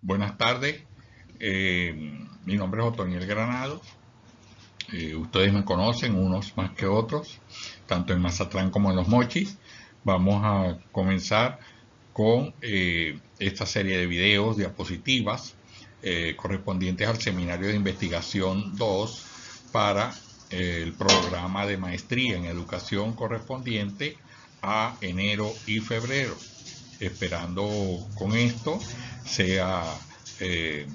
Buenas tardes, mi nombre es Otoniel Granado. Ustedes me conocen, unos más que otros, tanto en Mazatlán como en Los Mochis. Vamos a comenzar con esta serie de videos, diapositivas, correspondientes al Seminario de Investigación 2 para el programa de maestría en educación correspondiente a enero y febrero. Esperando con esto sea eh,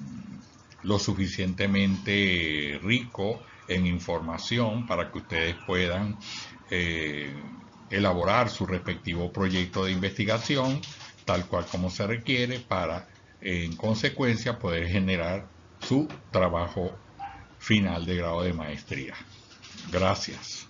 lo suficientemente rico en información para que ustedes puedan eh, elaborar su respectivo proyecto de investigación tal cual como se requiere para en consecuencia poder generar su trabajo final de grado de maestría. Gracias.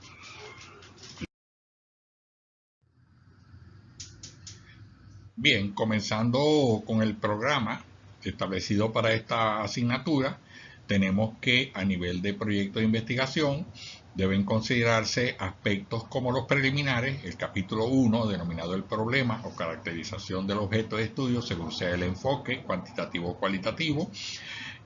Bien, comenzando con el programa establecido para esta asignatura, tenemos que a nivel de proyecto de investigación deben considerarse aspectos como los preliminares, el capítulo 1 denominado el problema o caracterización del objeto de estudio según sea el enfoque cuantitativo o cualitativo,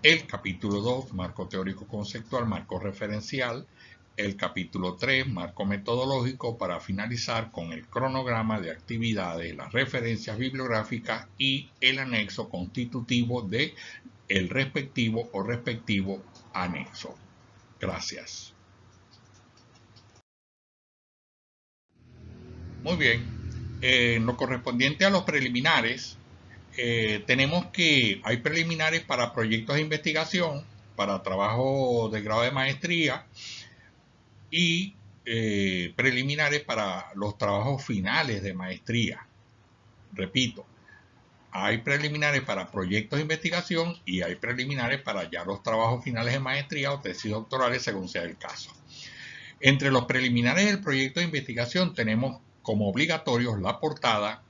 el capítulo 2, marco teórico conceptual, marco referencial, el capítulo 3, marco metodológico, para finalizar con el cronograma de actividades, las referencias bibliográficas y el anexo constitutivo de el respectivo o respectivo anexo. Gracias. Muy bien. En lo correspondiente a los preliminares, tenemos que hay preliminares para proyectos de investigación, para trabajo de grado de maestría y preliminares para los trabajos finales de maestría. Repito, hay preliminares para proyectos de investigación y hay preliminares para ya los trabajos finales de maestría o tesis doctorales según sea el caso. Entre los preliminares del proyecto de investigación tenemos como obligatorios la portada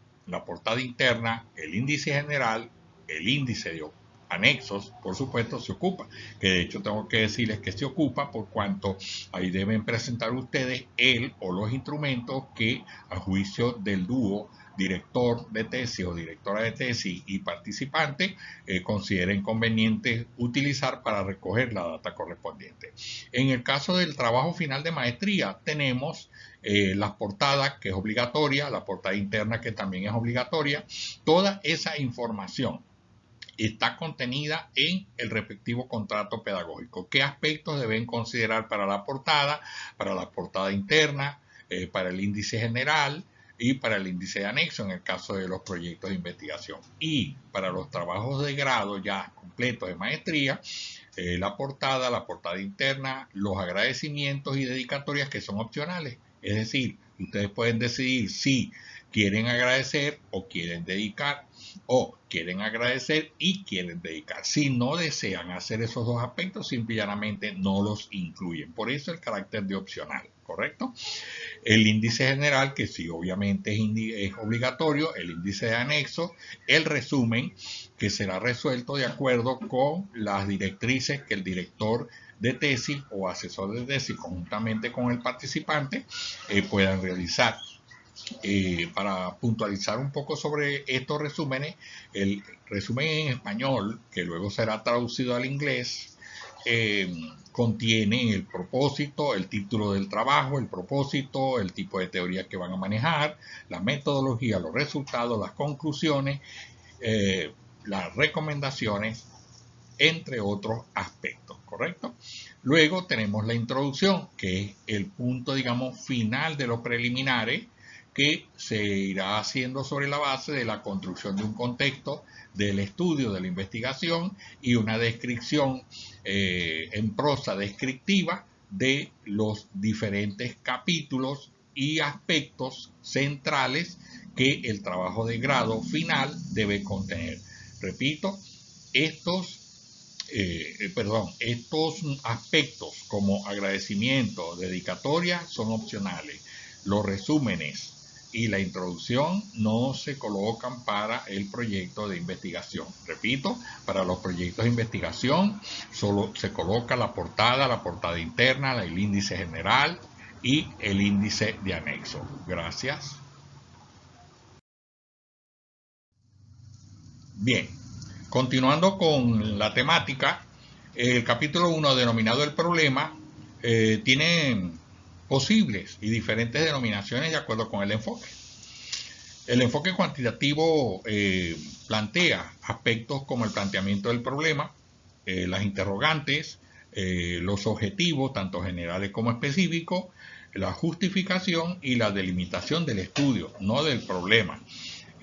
interna, el índice general, el índice de anexos, por supuesto, se ocupa, que de hecho tengo que decirles que se ocupa por cuanto ahí deben presentar ustedes el o los instrumentos que a juicio del dúo director de tesis o directora de tesis y participante consideren conveniente utilizar para recoger la data correspondiente. En el caso del trabajo final de maestría tenemos las portadas, que es obligatoria, la portada interna, que también es obligatoria. Toda esa información está contenida en el respectivo contrato pedagógico. ¿Qué aspectos deben considerar para la portada interna, para el índice general y para el índice de anexo en el caso de los proyectos de investigación? Y para los trabajos de grado ya completos de maestría, la portada interna, los agradecimientos y dedicatorias que son opcionales. Es decir, ustedes pueden decidir si quieren agradecer o quieren dedicar, o quieren agradecer y quieren dedicar. Si no desean hacer esos dos aspectos, simplemente no los incluyen. Por eso el carácter de opcional, ¿correcto? El índice general, que sí obviamente es obligatorio, el índice de anexo, el resumen, que será resuelto de acuerdo con las directrices que el director de tesis o asesor de tesis conjuntamente con el participante puedan realizar. Para puntualizar un poco sobre estos resúmenes, el resumen en español, que luego será traducido al inglés, contiene el propósito, el título del trabajo, el propósito, el tipo de teoría que van a manejar, la metodología, los resultados, las conclusiones, las recomendaciones, entre otros aspectos, ¿correcto? Luego tenemos la introducción, que es el punto, digamos, final de los preliminares, que se irá haciendo sobre la base de la construcción de un contexto del estudio, de la investigación y una descripción en prosa descriptiva de los diferentes capítulos y aspectos centrales que el trabajo de grado final debe contener. Repito, estos aspectos como agradecimiento, dedicatoria, son opcionales. Los resúmenes y la introducción no se colocan para el proyecto de investigación. Repito, para los proyectos de investigación solo se coloca la portada interna, el índice general y el índice de anexo. Gracias. Bien. Continuando con la temática, el capítulo 1 denominado el problema tiene posibles y diferentes denominaciones de acuerdo con el enfoque. El enfoque cuantitativo plantea aspectos como el planteamiento del problema, las interrogantes, los objetivos, tanto generales como específicos, la justificación y la delimitación del estudio, no del problema,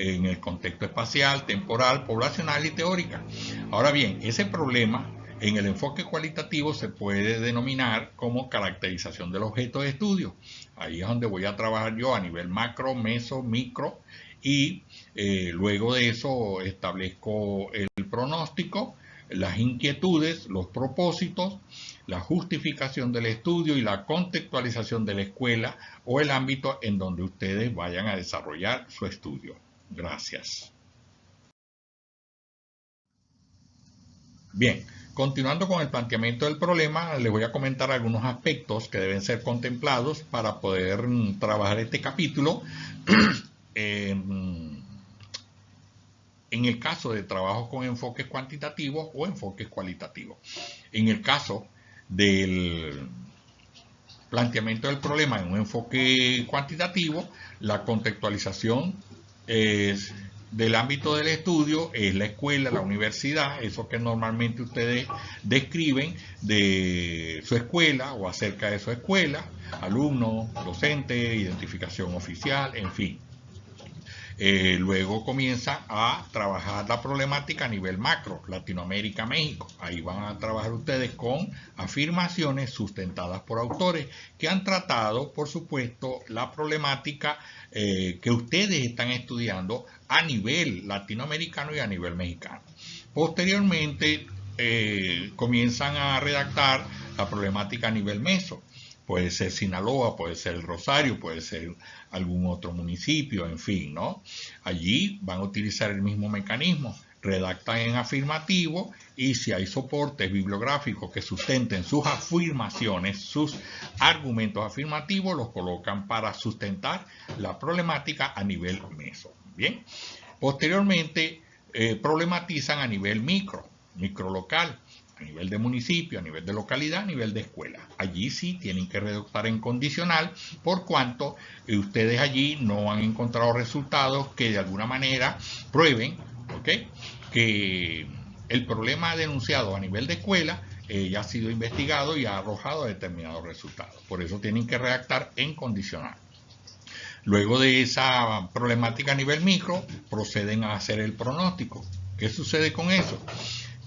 en el contexto espacial, temporal, poblacional y teórica. Ahora bien, ese problema en el enfoque cualitativo se puede denominar como caracterización del objeto de estudio. Ahí es donde voy a trabajar yo a nivel macro, meso, micro, y luego de eso establezco el pronóstico, las inquietudes, los propósitos, la justificación del estudio y la contextualización de la escuela o el ámbito en donde ustedes vayan a desarrollar su estudio. Gracias. Bien, continuando con el planteamiento del problema, les voy a comentar algunos aspectos que deben ser contemplados para poder trabajar este capítulo. En el caso de trabajos con enfoques cuantitativos o enfoques cualitativos. En el caso del planteamiento del problema en un enfoque cuantitativo, la contextualización del ámbito del estudio es la escuela, la universidad, eso que normalmente ustedes describen de su escuela o acerca de su escuela, alumno, docente, identificación oficial, en fin. Luego comienza a trabajar la problemática a nivel macro, Latinoamérica, México. Ahí van a trabajar ustedes con afirmaciones sustentadas por autores que han tratado, por supuesto, la problemática que ustedes están estudiando a nivel latinoamericano y a nivel mexicano. Posteriormente comienzan a redactar la problemática a nivel meso. Puede ser Sinaloa, puede ser el Rosario, puede ser algún otro municipio, en fin, ¿no? Allí van a utilizar el mismo mecanismo, redactan en afirmativo y si hay soportes bibliográficos que sustenten sus afirmaciones, sus argumentos afirmativos, los colocan para sustentar la problemática a nivel meso. Bien, posteriormente problematizan a nivel micro local. A nivel de municipio, a nivel de localidad, a nivel de escuela. Allí sí tienen que redactar en condicional, por cuanto ustedes allí no han encontrado resultados que de alguna manera prueben, ¿okay?, que el problema denunciado a nivel de escuela ya ha sido investigado y ha arrojado determinados resultados. Por eso tienen que redactar en condicional. Luego de esa problemática a nivel micro, proceden a hacer el pronóstico. ¿Qué sucede con eso?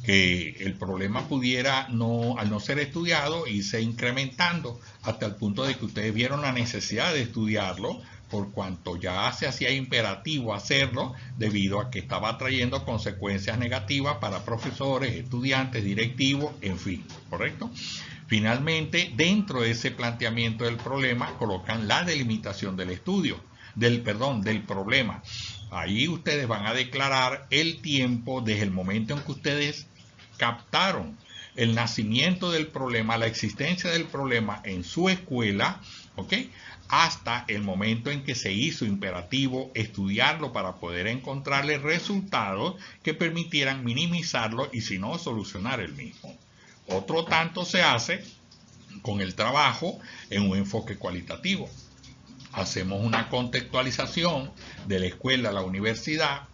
Que el problema pudiera, al no ser estudiado, irse incrementando hasta el punto de que ustedes vieron la necesidad de estudiarlo, por cuanto ya se hacía imperativo hacerlo debido a que estaba trayendo consecuencias negativas para profesores, estudiantes, directivos, en fin, ¿correcto? Finalmente, dentro de ese planteamiento del problema, colocan la delimitación del estudio, del problema. Ahí ustedes van a declarar el tiempo desde el momento en que ustedes captaron el nacimiento del problema, la existencia del problema en su escuela, ¿ok?, hasta el momento en que se hizo imperativo estudiarlo para poder encontrarle resultados que permitieran minimizarlo y si no, solucionar el mismo. Otro tanto se hace con el trabajo en un enfoque cualitativo. Hacemos una contextualización de la escuela a la universidad,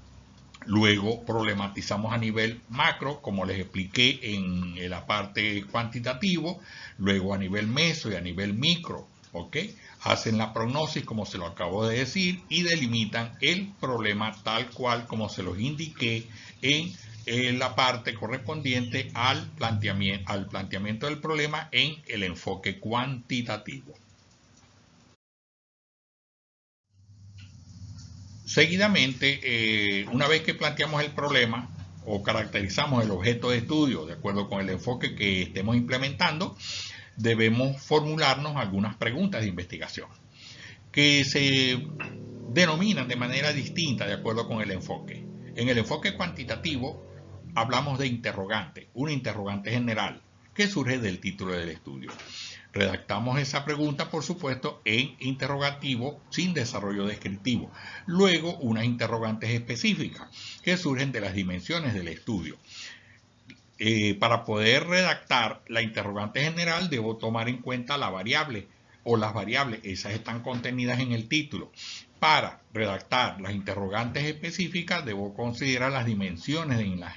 luego problematizamos a nivel macro, como les expliqué en la parte cuantitativo, luego a nivel meso y a nivel micro, ¿ok? Hacen la prognosis, como se lo acabo de decir, y delimitan el problema tal cual como se los indiqué en la parte correspondiente al planteamiento del problema en el enfoque cuantitativo. Seguidamente, una vez que planteamos el problema o caracterizamos el objeto de estudio de acuerdo con el enfoque que estemos implementando, debemos formularnos algunas preguntas de investigación que se denominan de manera distinta de acuerdo con el enfoque. En el enfoque cuantitativo hablamos de interrogante, una interrogante general que surge del título del estudio. Redactamos esa pregunta, por supuesto, en interrogativo sin desarrollo descriptivo. Luego, unas interrogantes específicas que surgen de las dimensiones del estudio. Para poder redactar la interrogante general, debo tomar en cuenta la variable o las variables. Esas están contenidas en el título. Para redactar las interrogantes específicas, debo considerar las dimensiones de las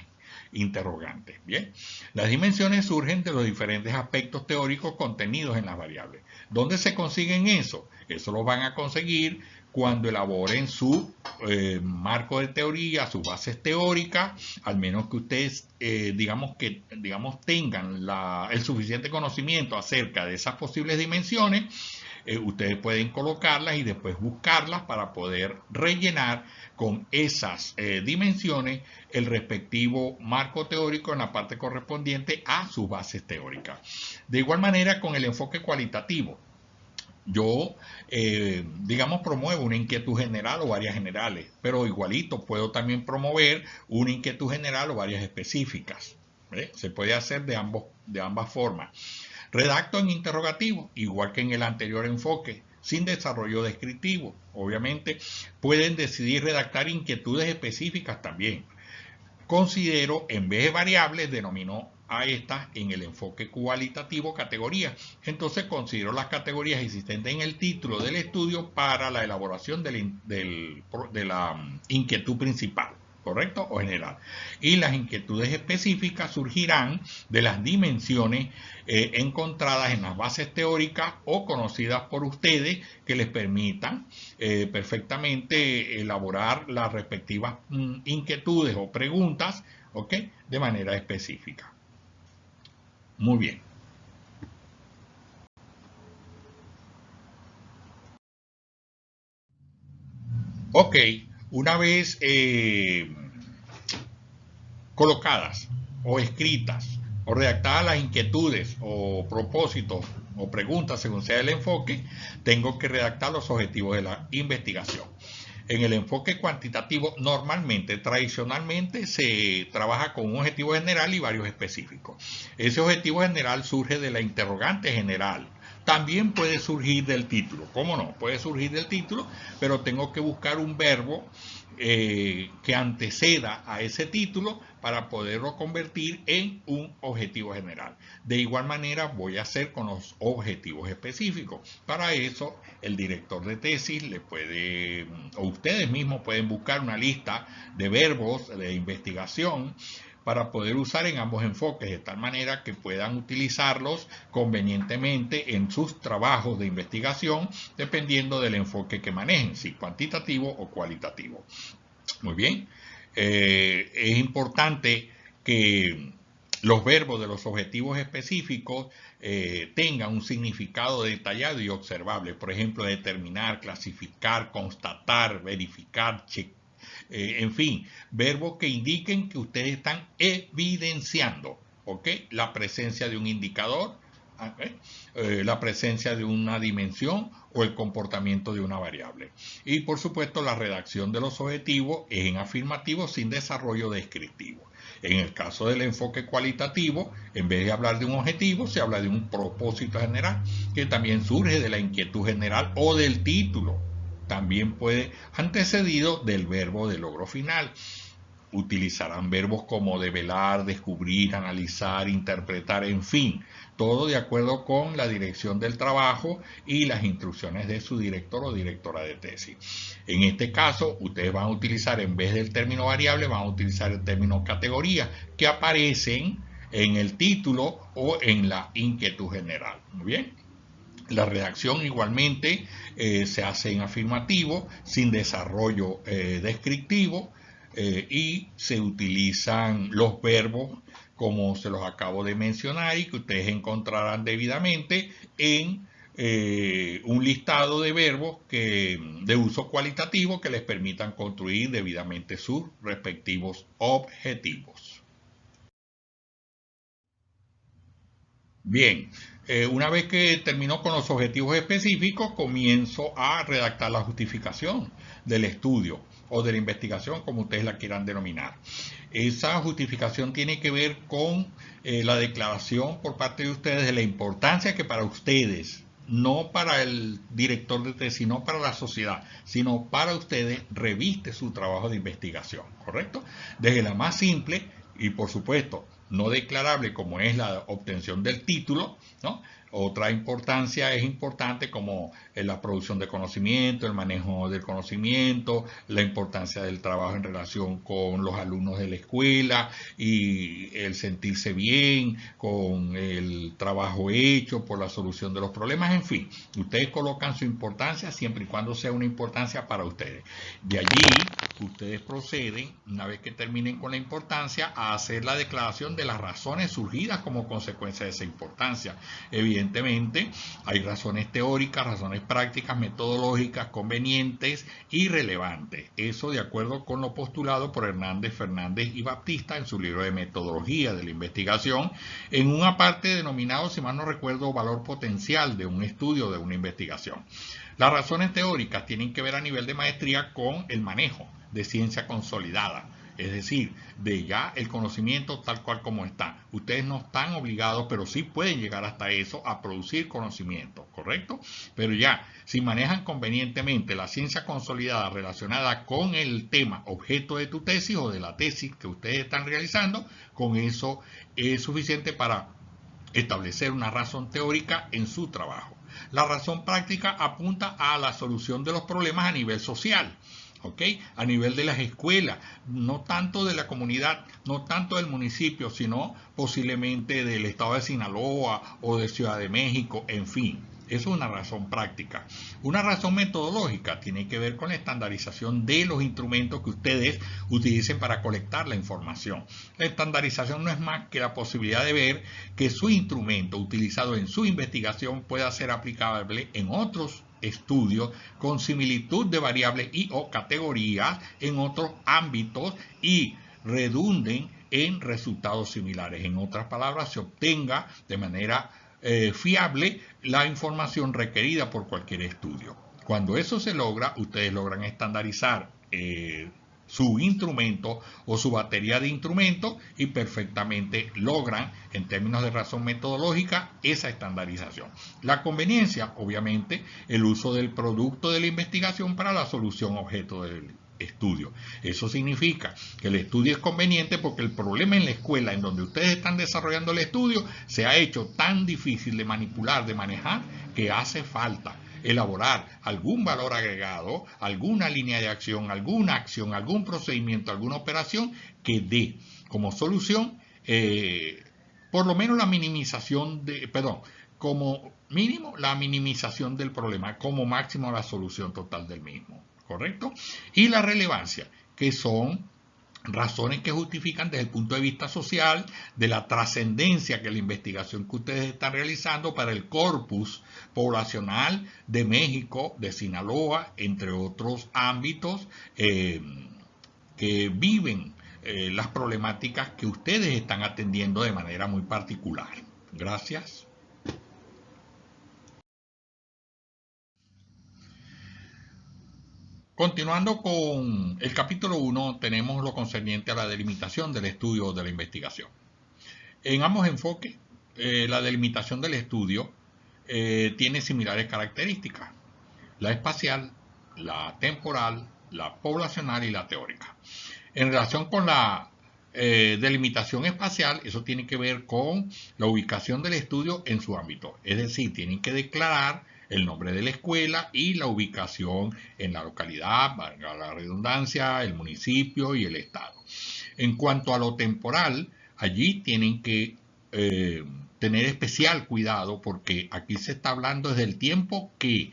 interrogantes. Bien, las dimensiones surgen de los diferentes aspectos teóricos contenidos en las variables. ¿Dónde se consiguen eso? Eso lo van a conseguir cuando elaboren su marco de teoría, sus bases teóricas, al menos que ustedes digamos tengan el suficiente conocimiento acerca de esas posibles dimensiones. Ustedes pueden colocarlas y después buscarlas para poder rellenar con esas dimensiones el respectivo marco teórico en la parte correspondiente a sus bases teóricas. De igual manera, con el enfoque cualitativo, yo, promuevo una inquietud general o varias generales, pero igualito puedo también promover una inquietud general o varias específicas. Se puede hacer de ambas formas. Redacto en interrogativo, igual que en el anterior enfoque, sin desarrollo descriptivo. Obviamente, pueden decidir redactar inquietudes específicas también. Considero, en vez de variables, denomino a estas en el enfoque cualitativo categorías. Entonces considero las categorías existentes en el título del estudio para la elaboración de la inquietud principal, ¿correcto? O general. Y las inquietudes específicas surgirán de las dimensiones encontradas en las bases teóricas o conocidas por ustedes que les permitan perfectamente elaborar las respectivas inquietudes o preguntas, ¿ok? De manera específica. Muy bien. Ok, una vez colocadas o escritas o redactadas las inquietudes o propósitos o preguntas según sea el enfoque, tengo que redactar los objetivos de la investigación. En el enfoque cuantitativo, normalmente, tradicionalmente, se trabaja con un objetivo general y varios específicos. Ese objetivo general surge de la interrogante general. También puede surgir del título. ¿Cómo no? Puede surgir del título, pero tengo que buscar un verbo que anteceda a ese título para poderlo convertir en un objetivo general. De igual manera voy a hacer con los objetivos específicos. Para eso el director de tesis le puede, o ustedes mismos pueden buscar una lista de verbos de investigación para poder usar en ambos enfoques, de tal manera que puedan utilizarlos convenientemente en sus trabajos de investigación, dependiendo del enfoque que manejen, si cuantitativo o cualitativo. Muy bien. Es importante que los verbos de los objetivos específicos tengan un significado detallado y observable. Por ejemplo, determinar, clasificar, constatar, verificar, checar. En fin, verbos que indiquen que ustedes están evidenciando, ¿ok? La presencia de un indicador, ¿okay? La presencia de una dimensión o el comportamiento de una variable. Y por supuesto, la redacción de los objetivos es en afirmativo sin desarrollo descriptivo. En el caso del enfoque cualitativo, en vez de hablar de un objetivo, se habla de un propósito general, que también surge de la inquietud general o del título. También puede antecedido del verbo de logro final. Utilizarán verbos como develar, descubrir, analizar, interpretar, en fin, todo de acuerdo con la dirección del trabajo y las instrucciones de su director o directora de tesis. En este caso, ustedes van a utilizar, en vez del término variable, van a utilizar el término categoría, que aparecen en el título o en la inquietud general. Muy bien. La redacción igualmente se hace en afirmativo, sin desarrollo descriptivo, y se utilizan los verbos como se los acabo de mencionar y que ustedes encontrarán debidamente en un listado de verbos de uso cualitativo que les permitan construir debidamente sus respectivos objetivos. Bien, una vez que termino con los objetivos específicos, comienzo a redactar la justificación del estudio o de la investigación, como ustedes la quieran denominar. Esa justificación tiene que ver con la declaración por parte de ustedes de la importancia que para ustedes, no para el director de tesis, no para la sociedad, sino para ustedes, reviste su trabajo de investigación, ¿correcto? Desde la más simple y, por supuesto, no declarable como es la obtención del título, ¿no? Otra importancia es importante como la producción de conocimiento, el manejo del conocimiento, la importancia del trabajo en relación con los alumnos de la escuela y el sentirse bien con el trabajo hecho por la solución de los problemas. En fin, ustedes colocan su importancia siempre y cuando sea una importancia para ustedes. De allí, ustedes proceden, una vez que terminen con la importancia, a hacer la declaración de las razones surgidas como consecuencia de esa importancia. Evidentemente, hay razones teóricas, razones prácticas, metodológicas, convenientes y relevantes. Eso de acuerdo con lo postulado por Hernández, Fernández y Baptista en su libro de Metodología de la Investigación, en una parte denominado, si mal no recuerdo, valor potencial de un estudio de una investigación. Las razones teóricas tienen que ver a nivel de maestría con el manejo de ciencia consolidada, es decir, de ya el conocimiento tal cual como está. Ustedes no están obligados, pero sí pueden llegar hasta eso, a producir conocimiento, ¿correcto? Pero ya, si manejan convenientemente la ciencia consolidada relacionada con el tema objeto de tu tesis o de la tesis que ustedes están realizando, con eso es suficiente para establecer una razón teórica en su trabajo. La razón práctica apunta a la solución de los problemas a nivel social. ¿Okay? A nivel de las escuelas, no tanto de la comunidad, no tanto del municipio, sino posiblemente del estado de Sinaloa o de Ciudad de México, en fin. Eso es una razón práctica. Una razón metodológica tiene que ver con la estandarización de los instrumentos que ustedes utilicen para colectar la información. La estandarización no es más que la posibilidad de ver que su instrumento utilizado en su investigación pueda ser aplicable en otros estudios con similitud de variables y o categorías en otros ámbitos y redunden en resultados similares. En otras palabras, se obtenga de manera fiable la información requerida por cualquier estudio. Cuando eso se logra, ustedes logran estandarizar su instrumento o su batería de instrumentos y perfectamente logran, en términos de razón metodológica, esa estandarización. La conveniencia, obviamente, el uso del producto de la investigación para la solución objeto del estudio. Eso significa que el estudio es conveniente porque el problema en la escuela en donde ustedes están desarrollando el estudio se ha hecho tan difícil de manipular, de manejar, que hace falta elaborar algún valor agregado, alguna línea de acción, algún procedimiento, alguna operación que dé como solución por lo menos la minimización como mínimo la minimización del problema, como máximo la solución total del mismo, ¿correcto? Y la relevancia, que son razones que justifican desde el punto de vista social de la trascendencia que la investigación que ustedes están realizando para el corpus poblacional de México, de Sinaloa, entre otros ámbitos que viven las problemáticas que ustedes están atendiendo de manera muy particular. Gracias. Continuando con el capítulo 1, tenemos lo concerniente a la delimitación del estudio o de la investigación. En ambos enfoques, la delimitación del estudio tiene similares características: la espacial, la temporal, la poblacional y la teórica. En relación con la delimitación espacial, eso tiene que ver con la ubicación del estudio en su ámbito. Es decir, tienen que declarar el nombre de la escuela y la ubicación en la localidad, valga la redundancia, el municipio y el estado. En cuanto a lo temporal, allí tienen que tener especial cuidado porque aquí se está hablando desde el tiempo que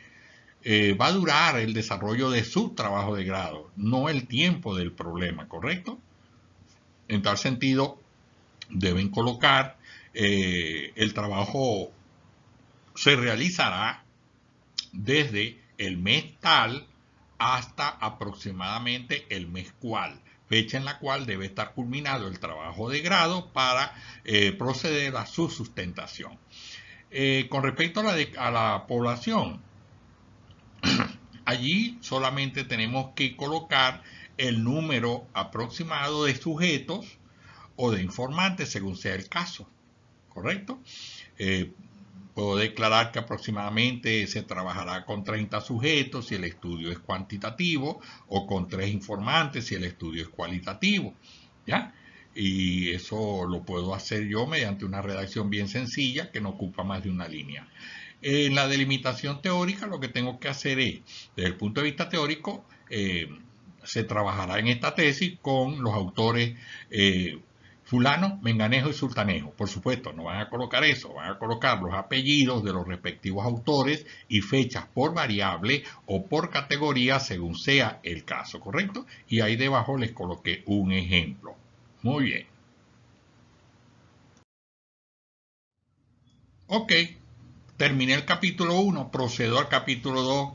va a durar el desarrollo de su trabajo de grado, no el tiempo del problema, ¿correcto? En tal sentido, deben colocar el trabajo se realizará desde el mes tal hasta aproximadamente el mes cual, fecha en la cual debe estar culminado el trabajo de grado para proceder a su sustentación. Con respecto a la población, allí solamente tenemos que colocar el número aproximado de sujetos o de informantes según sea el caso, ¿correcto? Puedo declarar que aproximadamente se trabajará con 30 sujetos si el estudio es cuantitativo o con 3 informantes si el estudio es cualitativo, ¿ya? Y eso lo puedo hacer yo mediante una redacción bien sencilla que no ocupa más de una línea. En la delimitación teórica lo que tengo que hacer es, desde el punto de vista teórico, se trabajará en esta tesis con los autores fulano, menganejo y sultanejo. Por supuesto, no van a colocar eso, van a colocar los apellidos de los respectivos autores y fechas por variable o por categoría según sea el caso, ¿correcto? Y ahí debajo les coloqué un ejemplo. Muy bien. Ok, terminé el capítulo 1, procedo al capítulo 2.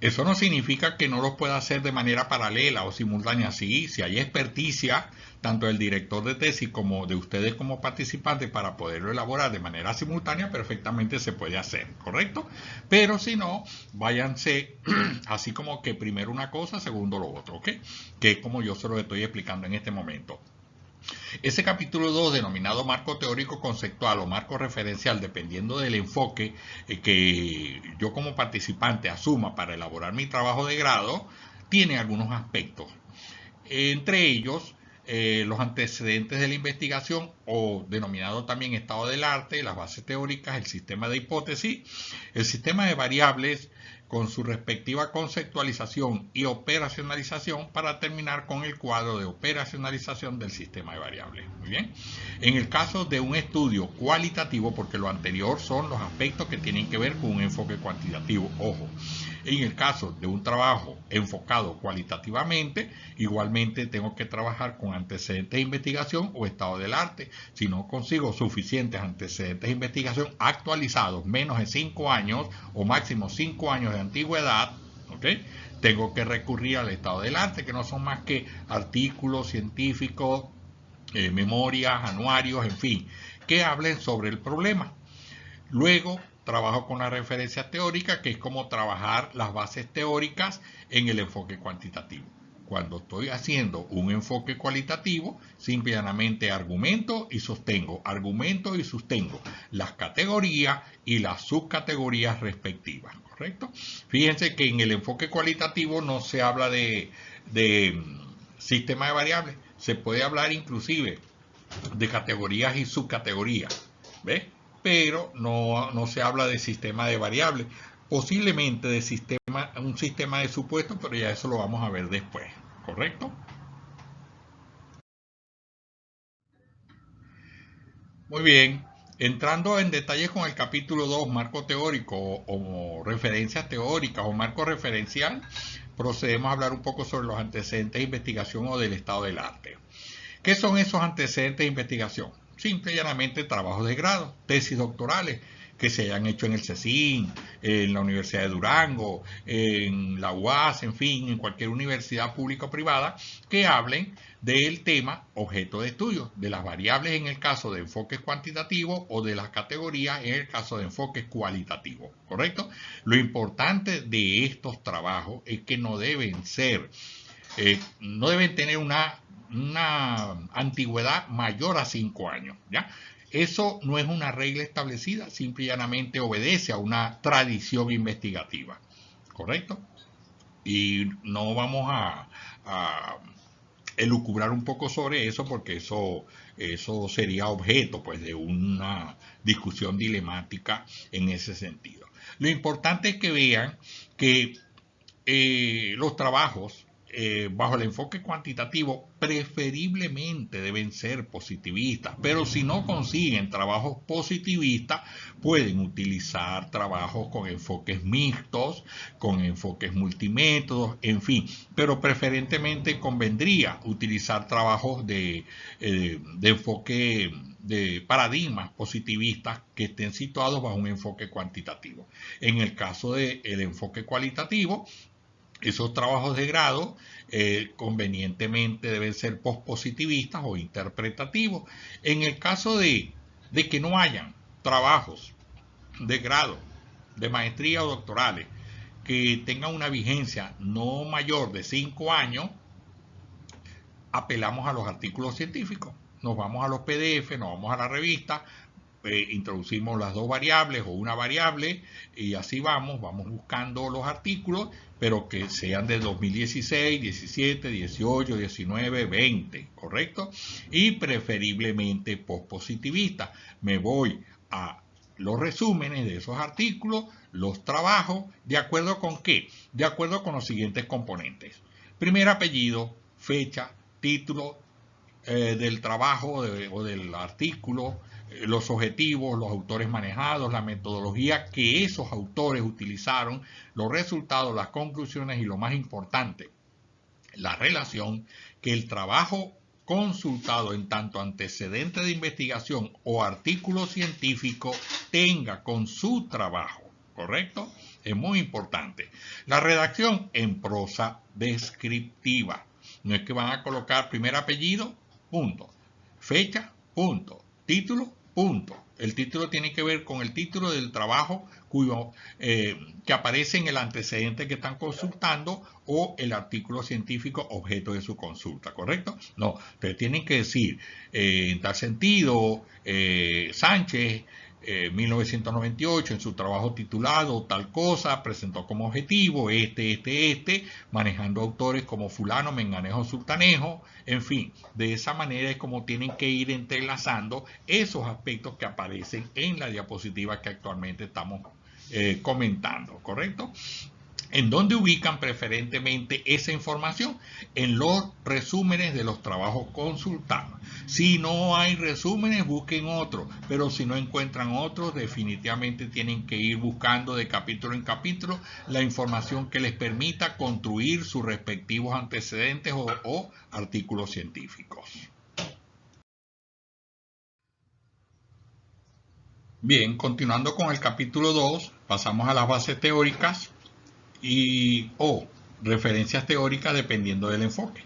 Eso no significa que no lo pueda hacer de manera paralela o simultánea. Sí, si hay experticia, tanto del director de tesis como de ustedes como participantes para poderlo elaborar de manera simultánea, perfectamente se puede hacer, ¿correcto? Pero si no, váyanse así como que primero una cosa, segundo lo otro, ¿ok? Que es como yo se lo estoy explicando en este momento. Ese capítulo 2, denominado marco teórico conceptual o marco referencial, dependiendo del enfoque que yo como participante asuma para elaborar mi trabajo de grado, tiene algunos aspectos. Entre ellos, los antecedentes de la investigación, o denominado también estado del arte, las bases teóricas, el sistema de hipótesis, el sistema de variables con su respectiva conceptualización y operacionalización, para terminar con el cuadro de operacionalización del sistema de variables. Muy bien. En el caso de un estudio cualitativo, porque lo anterior son los aspectos que tienen que ver con un enfoque cuantitativo, ojo. En el caso de un trabajo enfocado cualitativamente, igualmente tengo que trabajar con antecedentes de investigación o estado del arte. Si no consigo suficientes antecedentes de investigación actualizados, menos de 5 años o máximo 5 años de antigüedad, ¿okay? Tengo que recurrir al estado del arte, que no son más que artículos científicos, memorias, anuarios, en fin, que hablen sobre el problema. Luego trabajo con la referencia teórica, que es como trabajar las bases teóricas en el enfoque cuantitativo. Cuando estoy haciendo un enfoque cualitativo, simplemente argumento y sostengo las categorías y las subcategorías respectivas, ¿correcto? Fíjense que en el enfoque cualitativo no se habla de sistema de variables, se puede hablar inclusive de categorías y subcategorías, ¿ves? Pero no se habla de sistema de variables, posiblemente de un sistema de supuestos, pero ya eso lo vamos a ver después, ¿correcto? Muy bien, entrando en detalles con el capítulo 2, marco teórico o referencias teóricas o marco referencial, procedemos a hablar un poco sobre los antecedentes de investigación o del estado del arte. ¿Qué son esos antecedentes de investigación? Simple y llanamente trabajos de grado, tesis doctorales que se hayan hecho en el CECIN, en la Universidad de Durango, en la UAS, en fin, en cualquier universidad pública o privada, que hablen del tema objeto de estudio, de las variables en el caso de enfoques cuantitativos o de las categorías en el caso de enfoques cualitativos, ¿correcto? Lo importante de estos trabajos es que no deben tener una antigüedad mayor a 5 años, ¿ya? Eso no es una regla establecida, simple y llanamente obedece a una tradición investigativa, ¿correcto? Y no vamos a elucubrar un poco sobre eso, porque eso sería objeto pues de una discusión dilemática en ese sentido. Lo importante es que vean que los trabajos bajo el enfoque cuantitativo preferiblemente deben ser positivistas, pero si no consiguen trabajos positivistas, pueden utilizar trabajos con enfoques mixtos, con enfoques multimétodos, en fin, pero preferentemente convendría utilizar trabajos de enfoque de paradigmas positivistas que estén situados bajo un enfoque cuantitativo. En el caso del enfoque cualitativo, esos trabajos de grado convenientemente deben ser pospositivistas o interpretativos. En el caso de que no hayan trabajos de grado, de maestría o doctorales que tengan una vigencia no mayor de 5 años, apelamos a los artículos científicos. Nos vamos a los PDF, nos vamos a la revista, introducimos las dos variables o una variable y así vamos buscando los artículos, pero que sean de 2016, 17, 18, 19, 20, ¿correcto? Y preferiblemente pospositivista. Me voy a los resúmenes de esos artículos, los trabajos, ¿de acuerdo con qué? De acuerdo con los siguientes componentes. Primer apellido, fecha, título del trabajo o del artículo, los objetivos, los autores manejados, la metodología que esos autores utilizaron, los resultados, las conclusiones y lo más importante, la relación que el trabajo consultado en tanto antecedente de investigación o artículo científico tenga con su trabajo, ¿correcto? Es muy importante. La redacción en prosa descriptiva. No es que van a colocar primer apellido, punto, fecha, punto, título, punto. El título tiene que ver con el título del trabajo que aparece en el antecedente que están consultando o el artículo científico objeto de su consulta, ¿correcto? No, ustedes tienen que decir, en tal sentido, Sánchez, 1998, en su trabajo titulado tal cosa, presentó como objetivo manejando autores como fulano, menganejo, sultanejo, en fin, de esa manera es como tienen que ir entrelazando esos aspectos que aparecen en la diapositiva que actualmente estamos comentando, ¿correcto? ¿En dónde ubican preferentemente esa información? En los resúmenes de los trabajos consultados. Si no hay resúmenes, busquen otros, pero si no encuentran otros, definitivamente tienen que ir buscando de capítulo en capítulo la información que les permita construir sus respectivos antecedentes o artículos científicos. Bien, continuando con el capítulo 2, pasamos a las bases teóricas o referencias teóricas dependiendo del enfoque.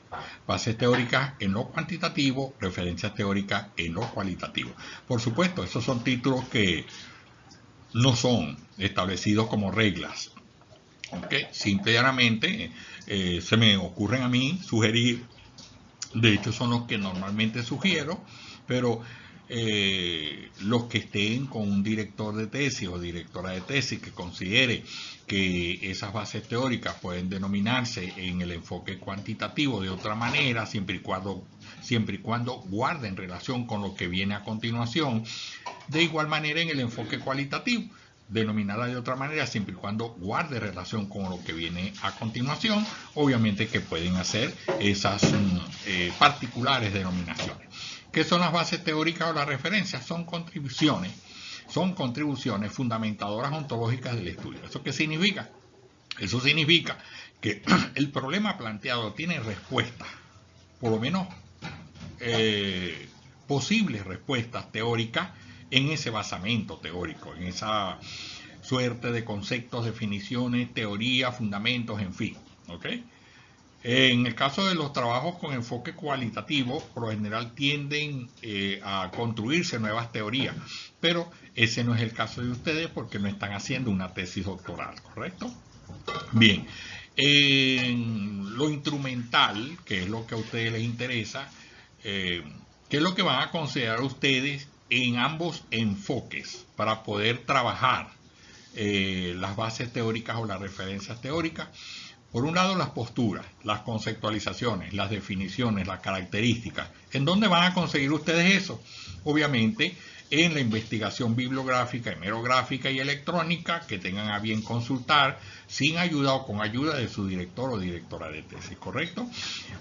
Bases teóricas en lo cuantitativo, referencias teóricas en lo cualitativo. Por supuesto, esos son títulos que no son establecidos como reglas. ¿Okay? Simple y llanamente se me ocurren a mí sugerir, de hecho son los que normalmente sugiero, pero los que estén con un director de tesis o directora de tesis que considere que esas bases teóricas pueden denominarse en el enfoque cuantitativo de otra manera, siempre y cuando guarden relación con lo que viene a continuación, de igual manera en el enfoque cualitativo, denominada de otra manera, siempre y cuando guarde relación con lo que viene a continuación, obviamente que pueden hacer esas particulares denominaciones. ¿Qué son las bases teóricas o las referencias? Son contribuciones fundamentadoras ontológicas del estudio. ¿Eso qué significa? Eso significa que el problema planteado tiene respuestas, por lo menos posibles respuestas teóricas en ese basamento teórico, en esa suerte de conceptos, definiciones, teoría, fundamentos, en fin. ¿Ok? En el caso de los trabajos con enfoque cualitativo, por lo general tienden a construirse nuevas teorías, pero ese no es el caso de ustedes porque no están haciendo una tesis doctoral, ¿correcto? Bien, en lo instrumental, que es lo que a ustedes les interesa, ¿qué es lo que van a considerar ustedes en ambos enfoques para poder trabajar las bases teóricas o las referencias teóricas? Por un lado, las posturas, las conceptualizaciones, las definiciones, las características. ¿En dónde van a conseguir ustedes eso? Obviamente, en la investigación bibliográfica, hemerográfica y electrónica que tengan a bien consultar sin ayuda o con ayuda de su director o directora de tesis, ¿correcto?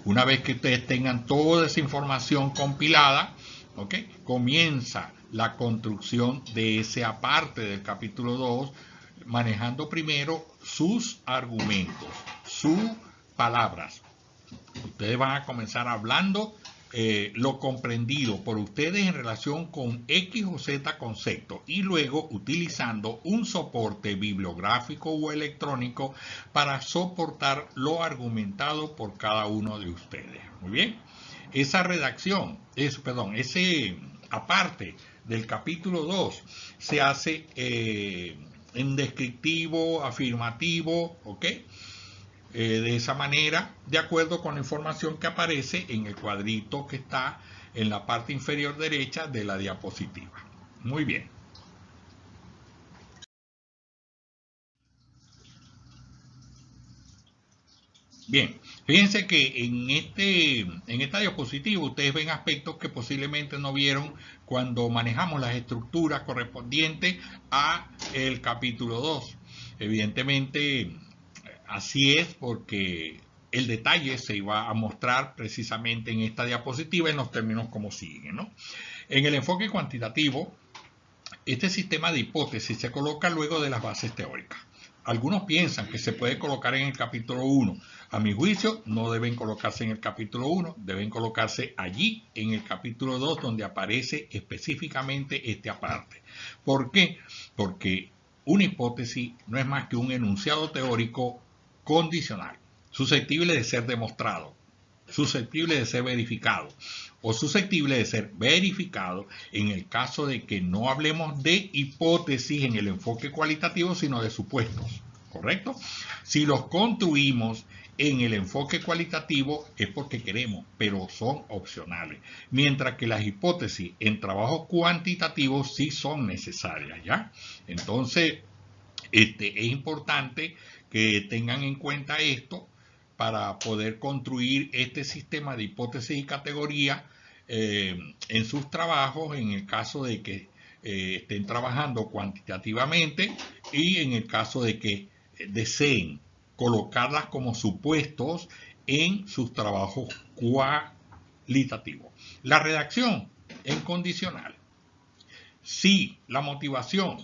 Una vez que ustedes tengan toda esa información compilada, ¿okay? Comienza la construcción de esa parte del capítulo 2, manejando primero sus argumentos, sus palabras. Ustedes van a comenzar hablando lo comprendido por ustedes en relación con X o Z concepto y luego utilizando un soporte bibliográfico o electrónico para soportar lo argumentado por cada uno de ustedes. Muy bien. Esa redacción, aparte del capítulo 2, se hace en descriptivo, afirmativo, ¿ok? de esa manera, de acuerdo con la información que aparece en el cuadrito que está en la parte inferior derecha de la diapositiva. Muy bien. Bien, fíjense que en esta diapositiva ustedes ven aspectos que posiblemente no vieron cuando manejamos las estructuras correspondientes a el capítulo 2. Evidentemente, así es porque el detalle se iba a mostrar precisamente en esta diapositiva en los términos como siguen, ¿no? En el enfoque cuantitativo, este sistema de hipótesis se coloca luego de las bases teóricas. Algunos piensan que se puede colocar en el capítulo 1. A mi juicio, no deben colocarse en el capítulo 1, deben colocarse allí en el capítulo 2, donde aparece específicamente este aparte. ¿Por qué? Porque una hipótesis no es más que un enunciado teórico condicional, susceptible de ser demostrado, susceptible de ser verificado o susceptible de ser verificado en el caso de que no hablemos de hipótesis en el enfoque cualitativo, sino de supuestos, ¿correcto? Si los construimos en el enfoque cualitativo es porque queremos, pero son opcionales, mientras que las hipótesis en trabajos cuantitativos sí son necesarias, ¿ya? Entonces, es importante que tengan en cuenta esto para poder construir este sistema de hipótesis y categoría en sus trabajos en el caso de que estén trabajando cuantitativamente y en el caso de que deseen colocarlas como supuestos en sus trabajos cualitativos. La redacción en condicional. Si la motivación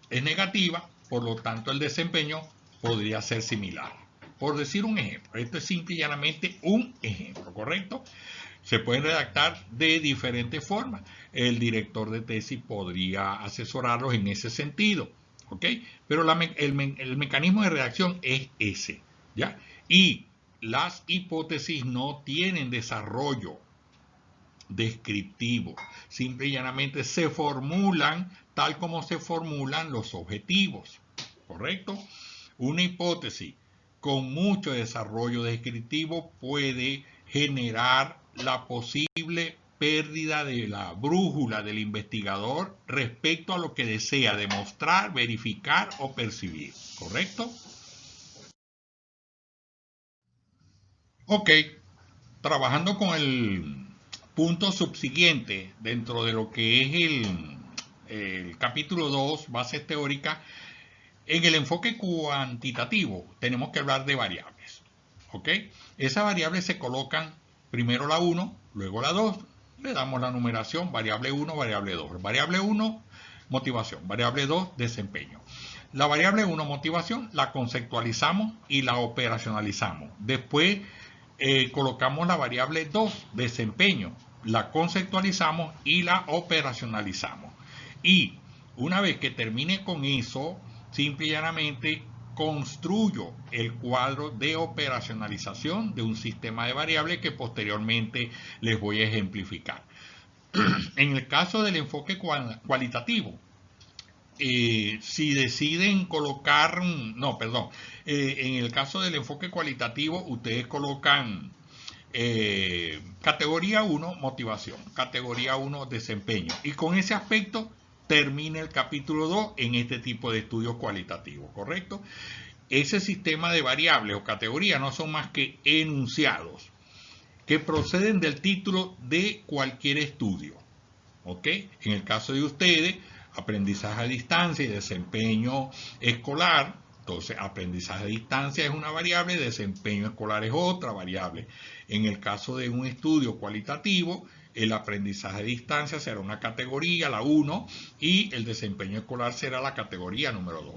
es negativa, por lo tanto el desempeño podría ser similar. Por decir un ejemplo, esto es simple y llanamente un ejemplo, ¿correcto? Se pueden redactar de diferentes formas. El director de tesis podría asesorarlos en ese sentido, ¿ok? Pero el mecanismo de redacción es ese, ¿ya? Y las hipótesis no tienen desarrollo descriptivo, simple y llanamente se formulan tal como se formulan los objetivos, ¿correcto? Una hipótesis con mucho desarrollo descriptivo puede generar la posible pérdida de la brújula del investigador respecto a lo que desea demostrar, verificar o percibir, ¿correcto? Ok, trabajando con el punto subsiguiente dentro de lo que es el capítulo 2, bases teóricas, en el enfoque cuantitativo tenemos que hablar de variables. ¿Ok? Esas variables se colocan primero la 1, luego la 2. Le damos la numeración, variable 1, variable 2. Variable 1, motivación. Variable 2, desempeño. La variable 1, motivación, la conceptualizamos y la operacionalizamos. Después colocamos la variable 2, desempeño. La conceptualizamos y la operacionalizamos. Y una vez que termine con eso, simple y llanamente construyo el cuadro de operacionalización de un sistema de variables que posteriormente les voy a ejemplificar. En el caso del enfoque cualitativo, si deciden colocar, en el caso del enfoque cualitativo, ustedes colocan categoría 1, motivación, categoría 1, desempeño. Y con ese aspecto termina el capítulo 2 en este tipo de estudios cualitativos, ¿correcto? Ese sistema de variables o categorías no son más que enunciados que proceden del título de cualquier estudio, ¿ok? En el caso de ustedes, aprendizaje a distancia y desempeño escolar. Entonces, aprendizaje a distancia es una variable, desempeño escolar es otra variable. En el caso de un estudio cualitativo, el aprendizaje a distancia será una categoría, la 1, y el desempeño escolar será la categoría número 2.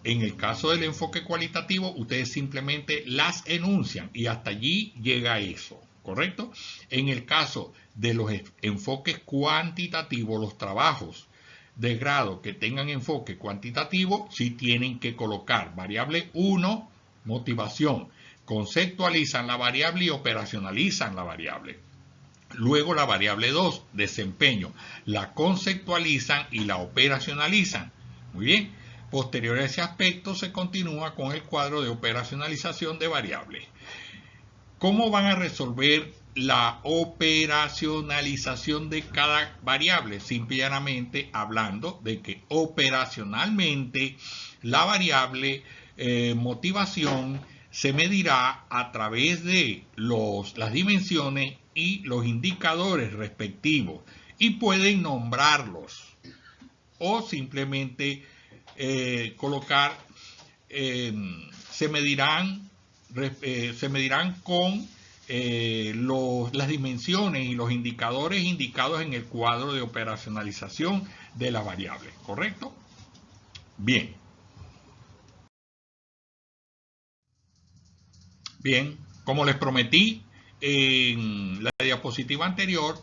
En el caso del enfoque cualitativo, ustedes simplemente las enuncian y hasta allí llega eso, ¿correcto? En el caso de los enfoques cuantitativos, los trabajos de grado que tengan enfoque cuantitativo, sí tienen que colocar variable 1, motivación, conceptualizan la variable y operacionalizan la variable. Luego la variable 2, desempeño, la conceptualizan y la operacionalizan. Muy bien. Posterior a ese aspecto se continúa con el cuadro de operacionalización de variables. ¿Cómo van a resolver la operacionalización de cada variable? Simple y llanamente hablando de que operacionalmente la variable motivación se medirá a través de las dimensiones y los indicadores respectivos, y pueden nombrarlos o simplemente colocar, se medirán con las dimensiones y los indicadores indicados en el cuadro de operacionalización de la variable, ¿correcto? Bien. Bien, como les prometí en la diapositiva anterior,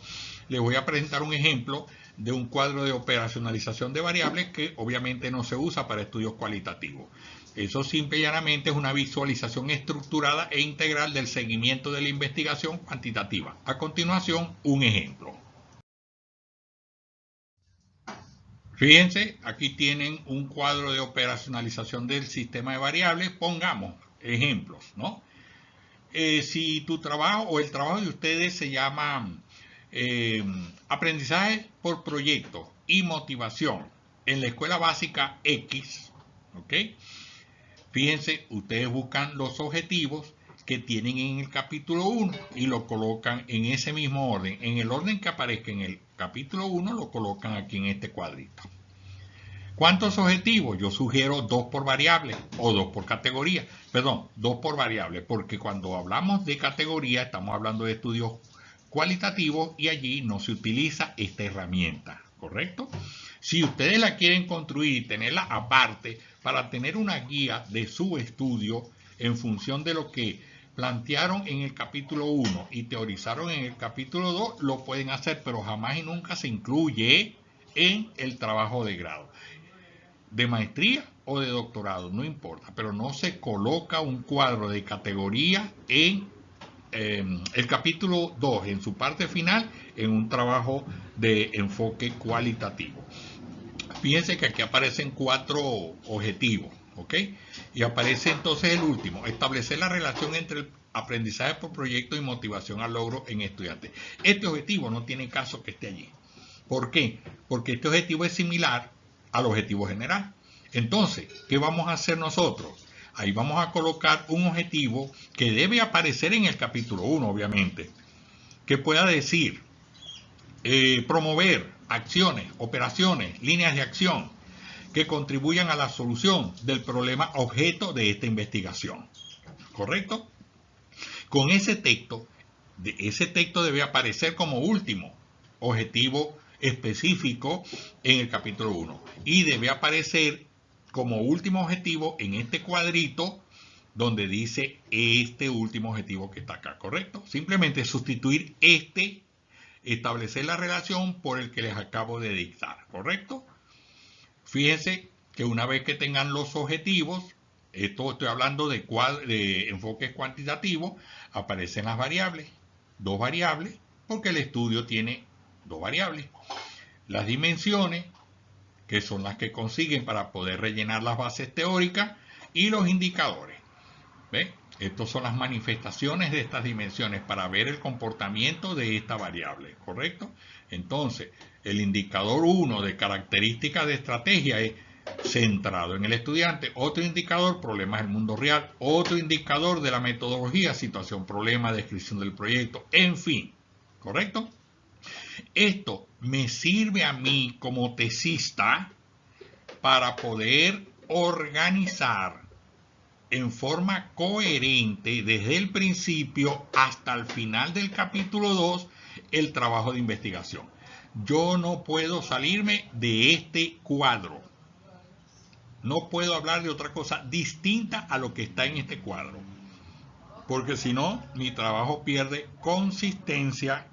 les voy a presentar un ejemplo de un cuadro de operacionalización de variables que obviamente no se usa para estudios cualitativos. Eso simple y llanamente es una visualización estructurada e integral del seguimiento de la investigación cuantitativa. A continuación, un ejemplo. Fíjense, aquí tienen un cuadro de operacionalización del sistema de variables. Pongamos ejemplos, ¿no? Si tu trabajo o el trabajo de ustedes se llama aprendizaje por proyecto y motivación en la escuela básica X, ¿ok? Fíjense, ustedes buscan los objetivos que tienen en el capítulo 1 y lo colocan en ese mismo orden. En el orden que aparezca en el capítulo 1 lo colocan aquí en este cuadrito. ¿Cuántos objetivos? Yo sugiero 2 por variable o 2 por categoría. Perdón, 2 por variable, porque cuando hablamos de categoría estamos hablando de estudios cualitativos y allí no se utiliza esta herramienta, ¿correcto? Si ustedes la quieren construir y tenerla aparte para tener una guía de su estudio en función de lo que plantearon en el capítulo 1 y teorizaron en el capítulo 2, lo pueden hacer, pero jamás y nunca se incluye en el trabajo de grado. De maestría o de doctorado, no importa, pero no se coloca un cuadro de categoría en el capítulo 2, en su parte final, en un trabajo de enfoque cualitativo. Fíjense que aquí aparecen 4 objetivos, ¿ok? Y aparece entonces el último, establecer la relación entre el aprendizaje por proyecto y motivación al logro en estudiantes. Este objetivo no tiene caso que esté allí. ¿Por qué? Porque este objetivo es similar al objetivo general. Entonces, ¿qué vamos a hacer nosotros? Ahí vamos a colocar un objetivo que debe aparecer en el capítulo 1, obviamente, que pueda decir promover acciones, operaciones, líneas de acción que contribuyan a la solución del problema objeto de esta investigación. ¿Correcto? Con ese texto debe aparecer como último objetivo específico en el capítulo 1 y debe aparecer como último objetivo en este cuadrito donde dice este último objetivo que está acá, ¿correcto? Simplemente sustituir establecer la relación por el que les acabo de dictar, ¿correcto? Fíjense que una vez que tengan los objetivos, esto estoy hablando de enfoques cuantitativos, aparecen las variables, 2 variables, porque el estudio tiene 2 variables. Las dimensiones, que son las que consiguen para poder rellenar las bases teóricas, y los indicadores. ¿Ven? Estas son las manifestaciones de estas dimensiones para ver el comportamiento de esta variable, ¿correcto? Entonces, el indicador 1 de características de estrategia es centrado en el estudiante. Otro indicador, problemas del mundo real. Otro indicador de la metodología, situación, problema, descripción del proyecto, en fin, ¿correcto? Esto me sirve a mí como tesista para poder organizar en forma coherente desde el principio hasta el final del capítulo 2 el trabajo de investigación. Yo no puedo salirme de este cuadro. No puedo hablar de otra cosa distinta a lo que está en este cuadro. Porque si no, mi trabajo pierde consistencia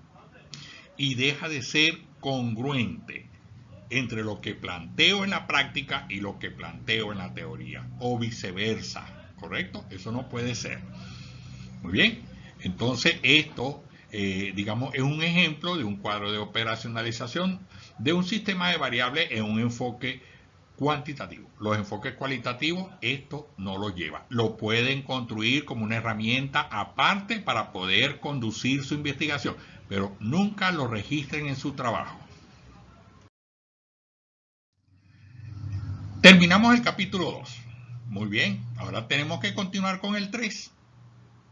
y deja de ser congruente entre lo que planteo en la práctica y lo que planteo en la teoría, o viceversa, ¿correcto? Eso no puede ser. Muy bien, entonces esto, digamos, es un ejemplo de un cuadro de operacionalización de un sistema de variables en un enfoque cuantitativo. Los enfoques cualitativos, esto no lo lleva. Lo pueden construir como una herramienta aparte para poder conducir su investigación, pero nunca lo registren en su trabajo. Terminamos el capítulo 2. Muy bien, ahora tenemos que continuar con el 3.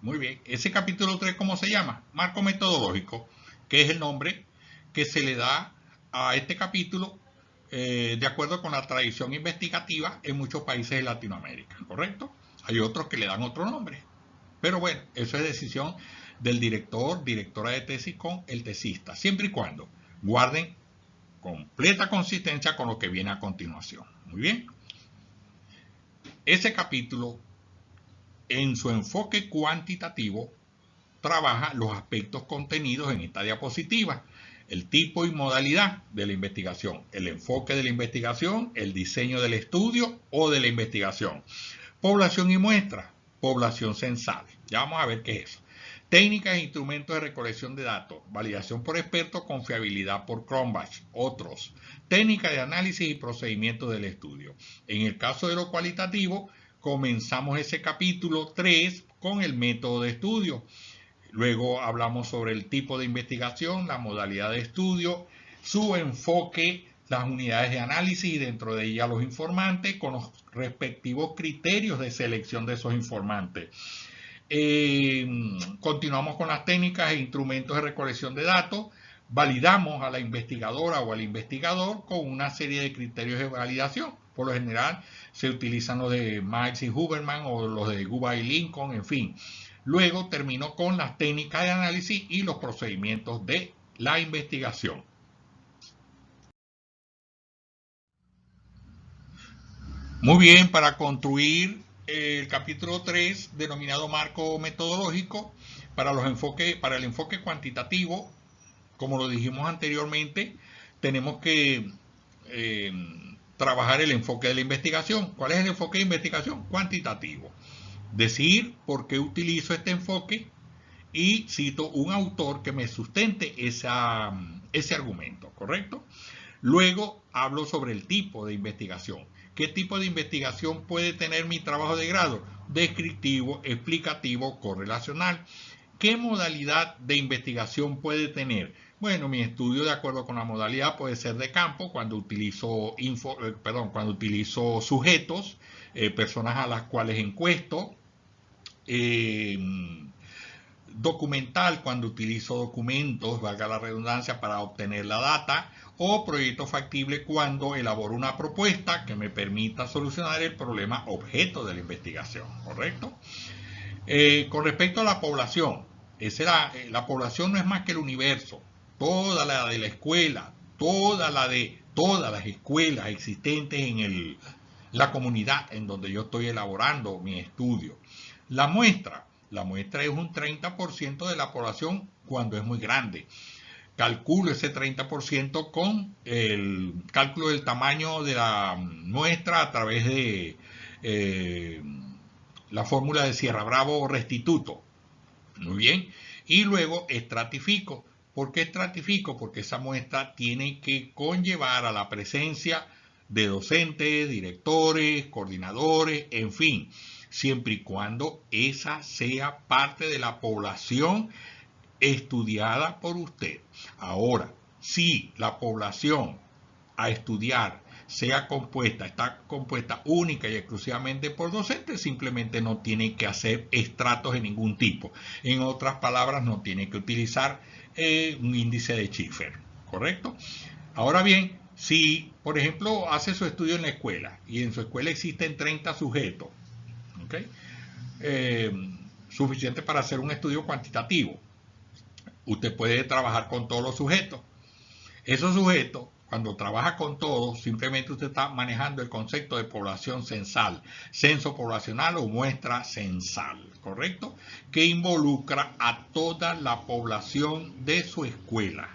Muy bien, ese capítulo 3, ¿cómo se llama? Marco metodológico, que es el nombre que se le da a este capítulo de acuerdo con la tradición investigativa en muchos países de Latinoamérica, ¿correcto? Hay otros que le dan otro nombre, pero bueno, eso es decisión del director, directora de tesis con el tesista, siempre y cuando guarden completa consistencia con lo que viene a continuación. Muy bien. Ese capítulo, en su enfoque cuantitativo, trabaja los aspectos contenidos en esta diapositiva: el tipo y modalidad de la investigación, el enfoque de la investigación, el diseño del estudio o de la investigación, población y muestra, población censal. Ya vamos a ver qué es eso. Técnicas e instrumentos de recolección de datos, validación por expertos, confiabilidad por Cronbach, otros, técnicas de análisis y procedimientos del estudio. En el caso de lo cualitativo, comenzamos ese capítulo 3 con el método de estudio. Luego hablamos sobre el tipo de investigación, la modalidad de estudio, su enfoque, las unidades de análisis y dentro de ellas los informantes con los respectivos criterios de selección de esos informantes. Continuamos con las técnicas e instrumentos de recolección de datos. Validamos a la investigadora o al investigador con una serie de criterios de validación. Por lo general se utilizan los de Miles y Huberman o los de Guba y Lincoln, en fin. Luego termino con las técnicas de análisis y los procedimientos de la investigación. Muy bien, para construir el capítulo 3, denominado marco metodológico, para el enfoque cuantitativo, como lo dijimos anteriormente, tenemos que trabajar el enfoque de la investigación. ¿Cuál es el enfoque de investigación? Cuantitativo. Decir por qué utilizo este enfoque y cito un autor que me sustente ese argumento, ¿correcto? Luego hablo sobre el tipo de investigación. ¿Qué tipo de investigación puede tener mi trabajo de grado? Descriptivo, explicativo, correlacional. ¿Qué modalidad de investigación puede tener? Bueno, mi estudio, de acuerdo con la modalidad, puede ser de campo, cuando utilizo sujetos, personas a las cuales encuesto. Documental, cuando utilizo documentos, valga la redundancia, para obtener la data, o proyecto factible, cuando elaboro una propuesta que me permita solucionar el problema objeto de la investigación, ¿correcto? Con respecto a la población, la población no es más que el universo, toda la de la escuela, todas las escuelas existentes en la comunidad en donde yo estoy elaborando mi estudio. La muestra es un 30% de la población cuando es muy grande. Calculo ese 30% con el cálculo del tamaño de la muestra a través de la fórmula de Sierra Bravo restituto. Muy bien. Y luego estratifico. ¿Por qué estratifico? Porque esa muestra tiene que conllevar a la presencia de docentes, directores, coordinadores, en fin, siempre y cuando esa sea parte de la población estudiada por usted. Ahora, si la población a estudiar está compuesta única y exclusivamente por docentes, simplemente no tiene que hacer estratos de ningún tipo. En otras palabras, no tiene que utilizar un índice de Schiffer, ¿correcto? Ahora bien, si, por ejemplo, hace su estudio en la escuela y en su escuela existen 30 sujetos, ¿okay? Suficiente para hacer un estudio cuantitativo. Usted puede trabajar con todos los sujetos. Esos sujetos, cuando trabaja con todos, simplemente usted está manejando el concepto de población censal, censo poblacional o muestra censal, ¿correcto? Que involucra a toda la población de su escuela.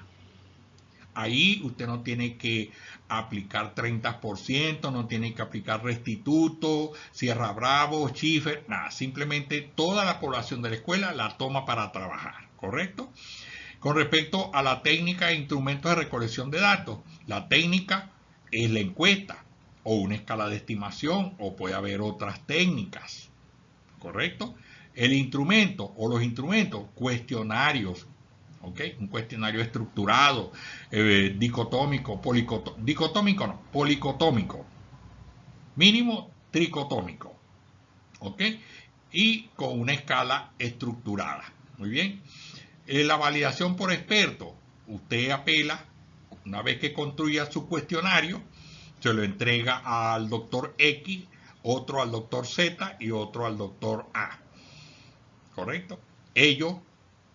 Ahí usted no tiene que aplicar 30%, no tiene que aplicar restituto, Sierra Bravo, Schiffer, nada. Simplemente toda la población de la escuela la toma para trabajar, ¿correcto? Con respecto a la técnica e instrumentos de recolección de datos, la técnica es la encuesta o una escala de estimación, o puede haber otras técnicas, ¿correcto? El instrumento o los instrumentos, cuestionarios, ¿ok? Un cuestionario estructurado, dicotómico, dicotómico no, policotómico, mínimo tricotómico, ¿ok? Y con una escala estructurada. Muy bien. La validación por experto, usted apela, una vez que construya su cuestionario, se lo entrega al doctor X, otro al doctor Z y otro al doctor A. ¿Correcto? Ellos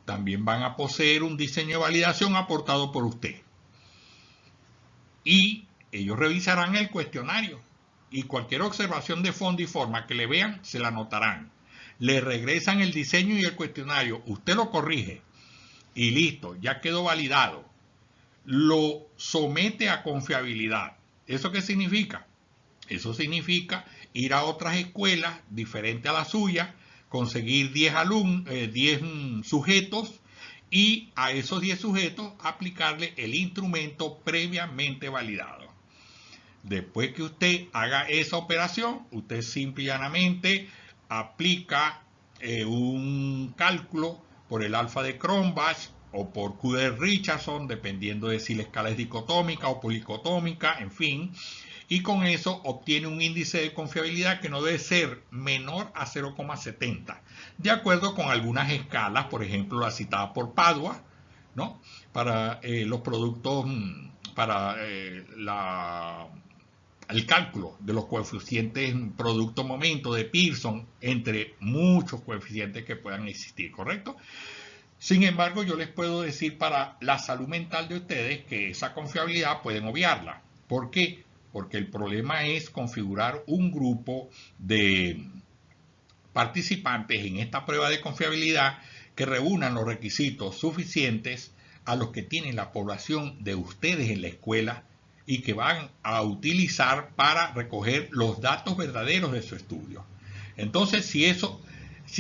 también van a poseer un diseño de validación aportado por usted. Y ellos revisarán el cuestionario y cualquier observación de fondo y forma que le vean, se la anotarán. Le regresan el diseño y el cuestionario, usted lo corrige y listo, ya quedó validado. Lo somete a confiabilidad. ¿Eso qué significa? Eso significa ir a otras escuelas diferentes a la suya, conseguir 10 sujetos y a esos 10 sujetos aplicarle el instrumento previamente validado. Después que usted haga esa operación, usted simplemente aplica un cálculo por el alfa de Cronbach o por Q de Richardson, dependiendo de si la escala es dicotómica o policotómica, en fin. Y con eso obtiene un índice de confiabilidad que no debe ser menor a 0,70, de acuerdo con algunas escalas, por ejemplo la citada por Padua, ¿no? Para los productos, para el cálculo de los coeficientes producto-momento de Pearson, entre muchos coeficientes que puedan existir, ¿correcto? Sin embargo, yo les puedo decir para la salud mental de ustedes que esa confiabilidad pueden obviarla. ¿Por qué? Porque el problema es configurar un grupo de participantes en esta prueba de confiabilidad que reúnan los requisitos suficientes a los que tiene la población de ustedes en la escuela y que van a utilizar para recoger los datos verdaderos de su estudio. Entonces, si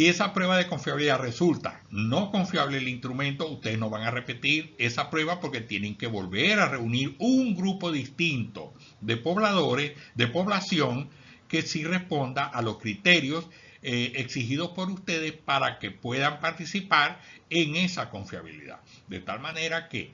esa prueba de confiabilidad resulta no confiable el instrumento, ustedes no van a repetir esa prueba porque tienen que volver a reunir un grupo distinto de pobladores, de población que sí responda a los criterios exigidos por ustedes para que puedan participar en esa confiabilidad. De tal manera que,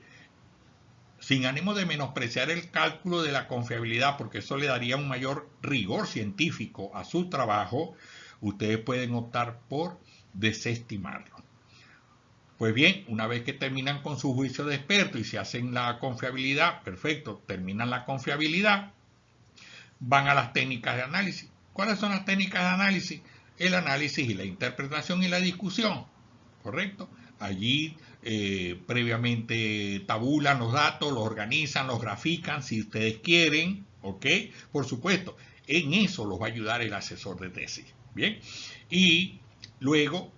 sin ánimo de menospreciar el cálculo de la confiabilidad, porque eso le daría un mayor rigor científico a su trabajo, ustedes pueden optar por desestimarlo. Pues bien, una vez que terminan con su juicio de experto y se hacen la confiabilidad, perfecto, terminan la confiabilidad, van a las técnicas de análisis. ¿Cuáles son las técnicas de análisis? El análisis y la interpretación y la discusión, ¿correcto? Allí previamente tabulan los datos, los organizan, los grafican si ustedes quieren, ¿ok? Por supuesto, en eso los va a ayudar el asesor de tesis, ¿bien? Y luego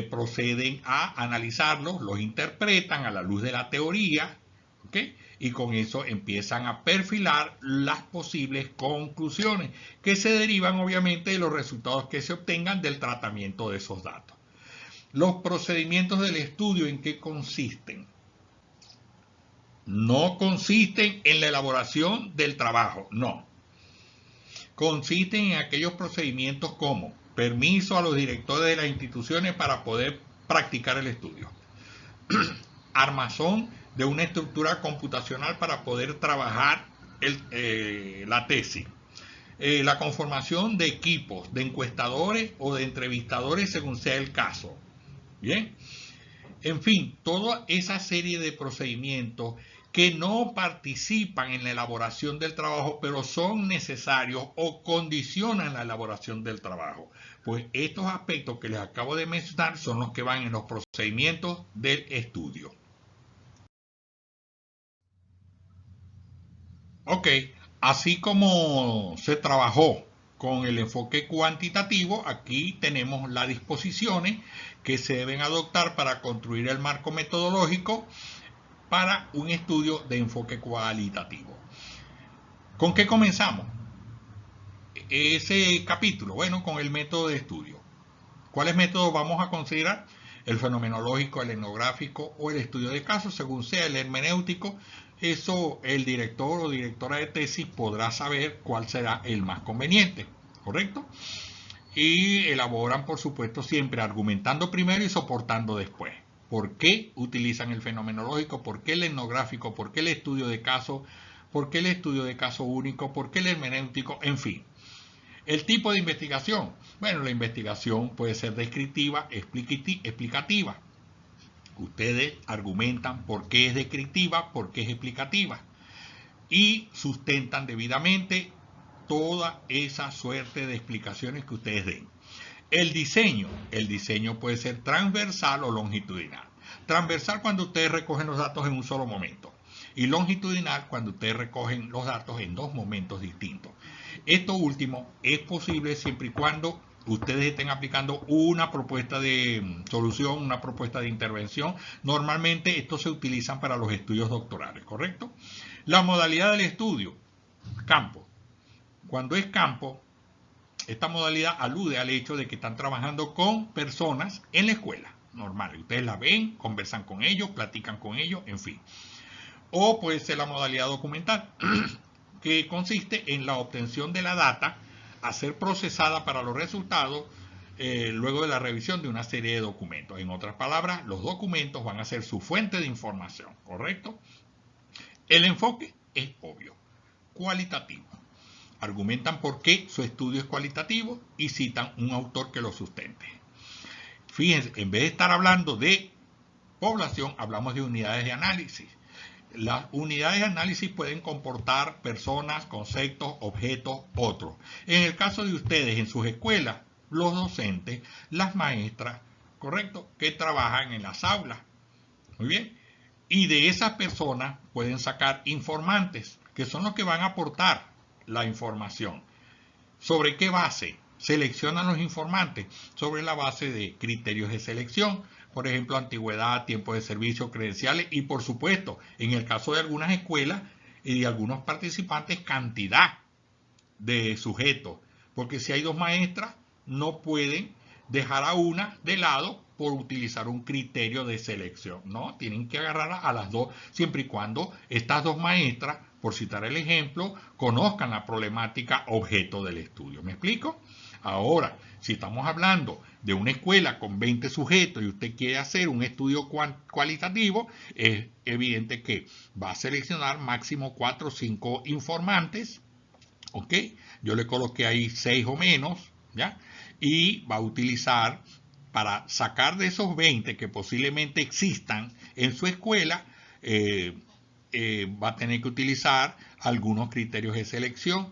proceden a analizarlos, los interpretan a la luz de la teoría, ¿ok? Y con eso empiezan a perfilar las posibles conclusiones que se derivan obviamente de los resultados que se obtengan del tratamiento de esos datos. Los procedimientos del estudio, ¿en qué consisten? No consisten en la elaboración del trabajo, no. Consisten en aquellos procedimientos como permiso a los directores de las instituciones para poder practicar el estudio, armazón de una estructura computacional para poder trabajar la tesis, la conformación de equipos de encuestadores o de entrevistadores según sea el caso. Bien, en fin, toda esa serie de procedimientos que no participan en la elaboración del trabajo, pero son necesarios o condicionan la elaboración del trabajo. Pues estos aspectos que les acabo de mencionar son los que van en los procedimientos del estudio. Ok, así como se trabajó con el enfoque cuantitativo, aquí tenemos las disposiciones que se deben adoptar para construir el marco metodológico para un estudio de enfoque cualitativo. ¿Con qué comenzamos ese capítulo? Bueno, con el método de estudio. ¿Cuáles métodos vamos a considerar? el fenomenológico, el etnográfico o el estudio de casos, según sea el hermenéutico. Eso el director o directora de tesis podrá saber cuál será el más conveniente, ¿correcto? Y elaboran, por supuesto, siempre argumentando primero y soportando después. ¿Por qué utilizan el fenomenológico? ¿Por qué el etnográfico? ¿Por qué el estudio de caso? ¿Por qué el estudio de caso único? ¿Por qué el hermenéutico? En fin. El tipo de investigación. Bueno, la investigación puede ser descriptiva, explicativa. Ustedes argumentan por qué es descriptiva, por qué es explicativa. Y sustentan debidamente toda esa suerte de explicaciones que ustedes den. El diseño puede ser transversal o longitudinal. Transversal cuando ustedes recogen los datos en un solo momento y longitudinal cuando ustedes recogen los datos en dos momentos distintos. Esto último es posible siempre y cuando ustedes estén aplicando una propuesta de solución, una propuesta de intervención. Normalmente estos se utilizan para los estudios doctorales, ¿correcto? La modalidad del estudio, campo. Cuando es campo, esta modalidad alude al hecho de que están trabajando con personas en la escuela normal. Ustedes la ven, conversan con ellos, platican con ellos, en fin. O puede ser la modalidad documental, que consiste en la obtención de la data a ser procesada para los resultados luego de la revisión de una serie de documentos. En otras palabras, los documentos van a ser su fuente de información, ¿correcto? El enfoque es obvio, cualitativo. Argumentan por qué su estudio es cualitativo y citan un autor que lo sustente. Fíjense, en vez de estar hablando de población, hablamos de unidades de análisis. Las unidades de análisis pueden comportar personas, conceptos, objetos, otros. En el caso de ustedes, en sus escuelas, los docentes, las maestras, ¿correcto?, que trabajan en las aulas. Muy bien. Y de esas personas pueden sacar informantes, que son los que van a aportar la información. ¿Sobre qué base seleccionan los informantes? Sobre la base de criterios de selección, por ejemplo, antigüedad, tiempo de servicio, credenciales y, por supuesto, en el caso de algunas escuelas y de algunos participantes, cantidad de sujetos, porque si hay dos maestras, no pueden dejar a una de lado por utilizar un criterio de selección, ¿no? Tienen que agarrar a las dos, siempre y cuando estas dos maestras, por citar el ejemplo, conozcan la problemática objeto del estudio. ¿Me explico? Ahora, si estamos hablando de una escuela con 20 sujetos y usted quiere hacer un estudio cualitativo, es evidente que va a seleccionar máximo 4 o 5 informantes, ¿ok? Yo le coloqué ahí 6 o menos, ¿ya? Y va a utilizar, para sacar de esos 20 que posiblemente existan en su escuela, va a tener que utilizar algunos criterios de selección.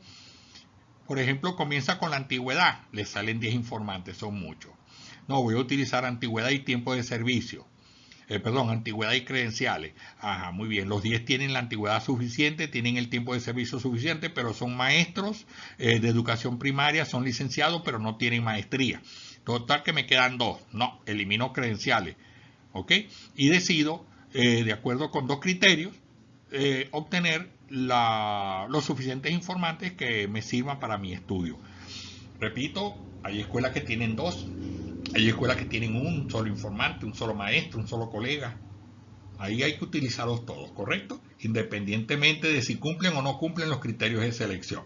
Por ejemplo, comienza con la antigüedad, le salen 10 informantes, son muchos. No, voy a utilizar antigüedad y tiempo de servicio. Antigüedad y credenciales. Ajá, muy bien. Los 10 tienen la antigüedad suficiente, tienen el tiempo de servicio suficiente, pero son maestros de educación primaria, son licenciados, pero no tienen maestría. Total que me quedan 2. No, elimino credenciales. ¿Ok? Y decido, de acuerdo con 2 criterios, obtener los suficientes informantes que me sirvan para mi estudio. Repito, hay escuelas que tienen 2. Hay escuelas que tienen un solo informante, un solo maestro, un solo colega. Ahí hay que utilizarlos todos, ¿correcto? Independientemente de si cumplen o no cumplen los criterios de selección.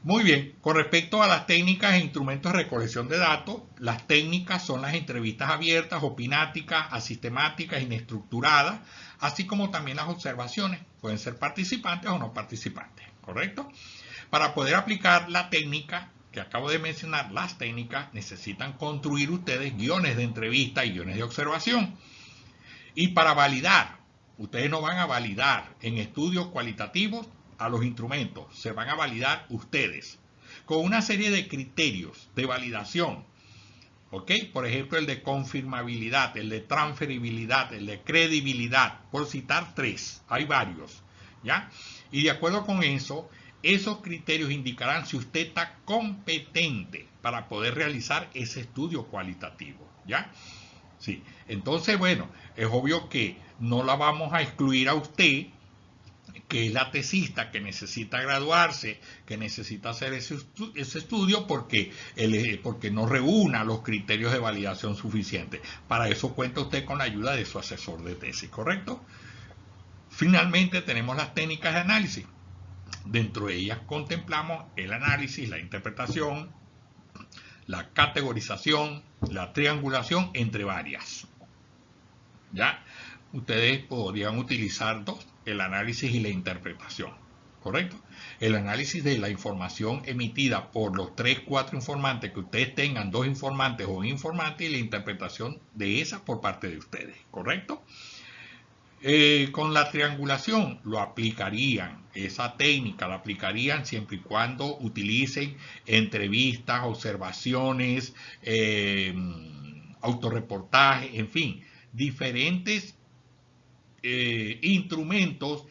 Muy bien, con respecto a las técnicas e instrumentos de recolección de datos, las técnicas son las entrevistas abiertas, opináticas, asistemáticas, inestructuradas, así como también las observaciones. Pueden ser participantes o no participantes, ¿correcto? Para poder aplicar la técnica que acabo de mencionar, las técnicas, necesitan construir ustedes guiones de entrevista y guiones de observación. Y para validar, ustedes no van a validar en estudios cualitativos a los instrumentos, se van a validar ustedes con una serie de criterios de validación. ¿Ok? Por ejemplo, el de confirmabilidad, el de transferibilidad, el de credibilidad, por citar 3. Hay varios, ¿ya? Y de acuerdo con eso, esos criterios indicarán si usted está competente para poder realizar ese estudio cualitativo, ¿ya? Sí. Entonces, bueno, es obvio que no la vamos a excluir a usted que es la tesista que necesita graduarse, que necesita hacer ese estudio porque no reúna los criterios de validación suficientes. Para eso cuenta usted con la ayuda de su asesor de tesis, ¿correcto? Finalmente tenemos las técnicas de análisis. Dentro de ellas contemplamos el análisis, la interpretación, la categorización, la triangulación, entre varias. ¿Ya? Ustedes podrían utilizar dos, el análisis y la interpretación, ¿correcto? El análisis de la información emitida por los 3-4 informantes, que ustedes tengan 2 informantes o un informante, y la interpretación de esa por parte de ustedes, ¿correcto? Con la triangulación lo aplicarían, esa técnica la aplicarían siempre y cuando utilicen entrevistas, observaciones, autorreportajes, en fin, diferentes instrumentos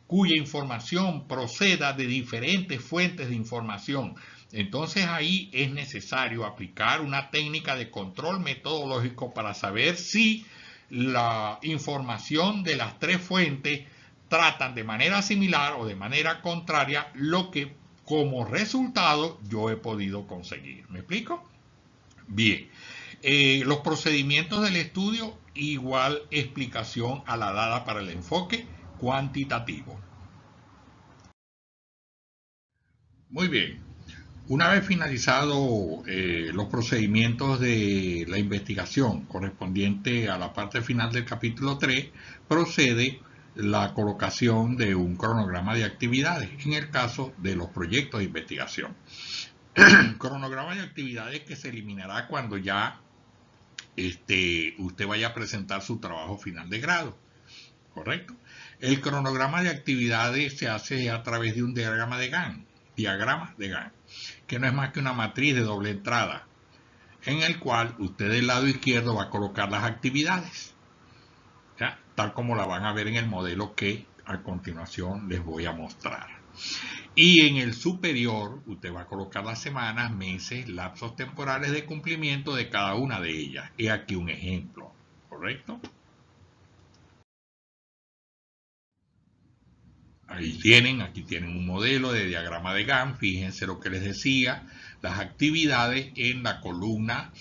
cuya información proceda de diferentes fuentes de información. Entonces ahí es necesario aplicar una técnica de control metodológico para saber si la información de las 3 fuentes tratan de manera similar o de manera contraria lo que como resultado yo he podido conseguir. ¿Me explico? Bien. Los procedimientos del estudio, igual explicación a la dada para el enfoque cuantitativo. Muy bien. Una vez finalizados los procedimientos de la investigación correspondiente a la parte final del capítulo 3, procede la colocación de un cronograma de actividades en el caso de los proyectos de investigación. Cronograma de actividades que se eliminará cuando ya usted vaya a presentar su trabajo final de grado, ¿correcto? El cronograma de actividades se hace a través de un diagrama de Gantt, que no es más que una matriz de doble entrada, en el cual usted del lado izquierdo va a colocar las actividades, ¿ya? Tal como la van a ver en el modelo que a continuación les voy a mostrar. Y en el superior usted va a colocar las semanas, meses, lapsos temporales de cumplimiento de cada una de ellas. He aquí un ejemplo, ¿correcto? Ahí tienen, aquí tienen un modelo de diagrama de Gantt. Fíjense lo que les decía, las actividades en la columna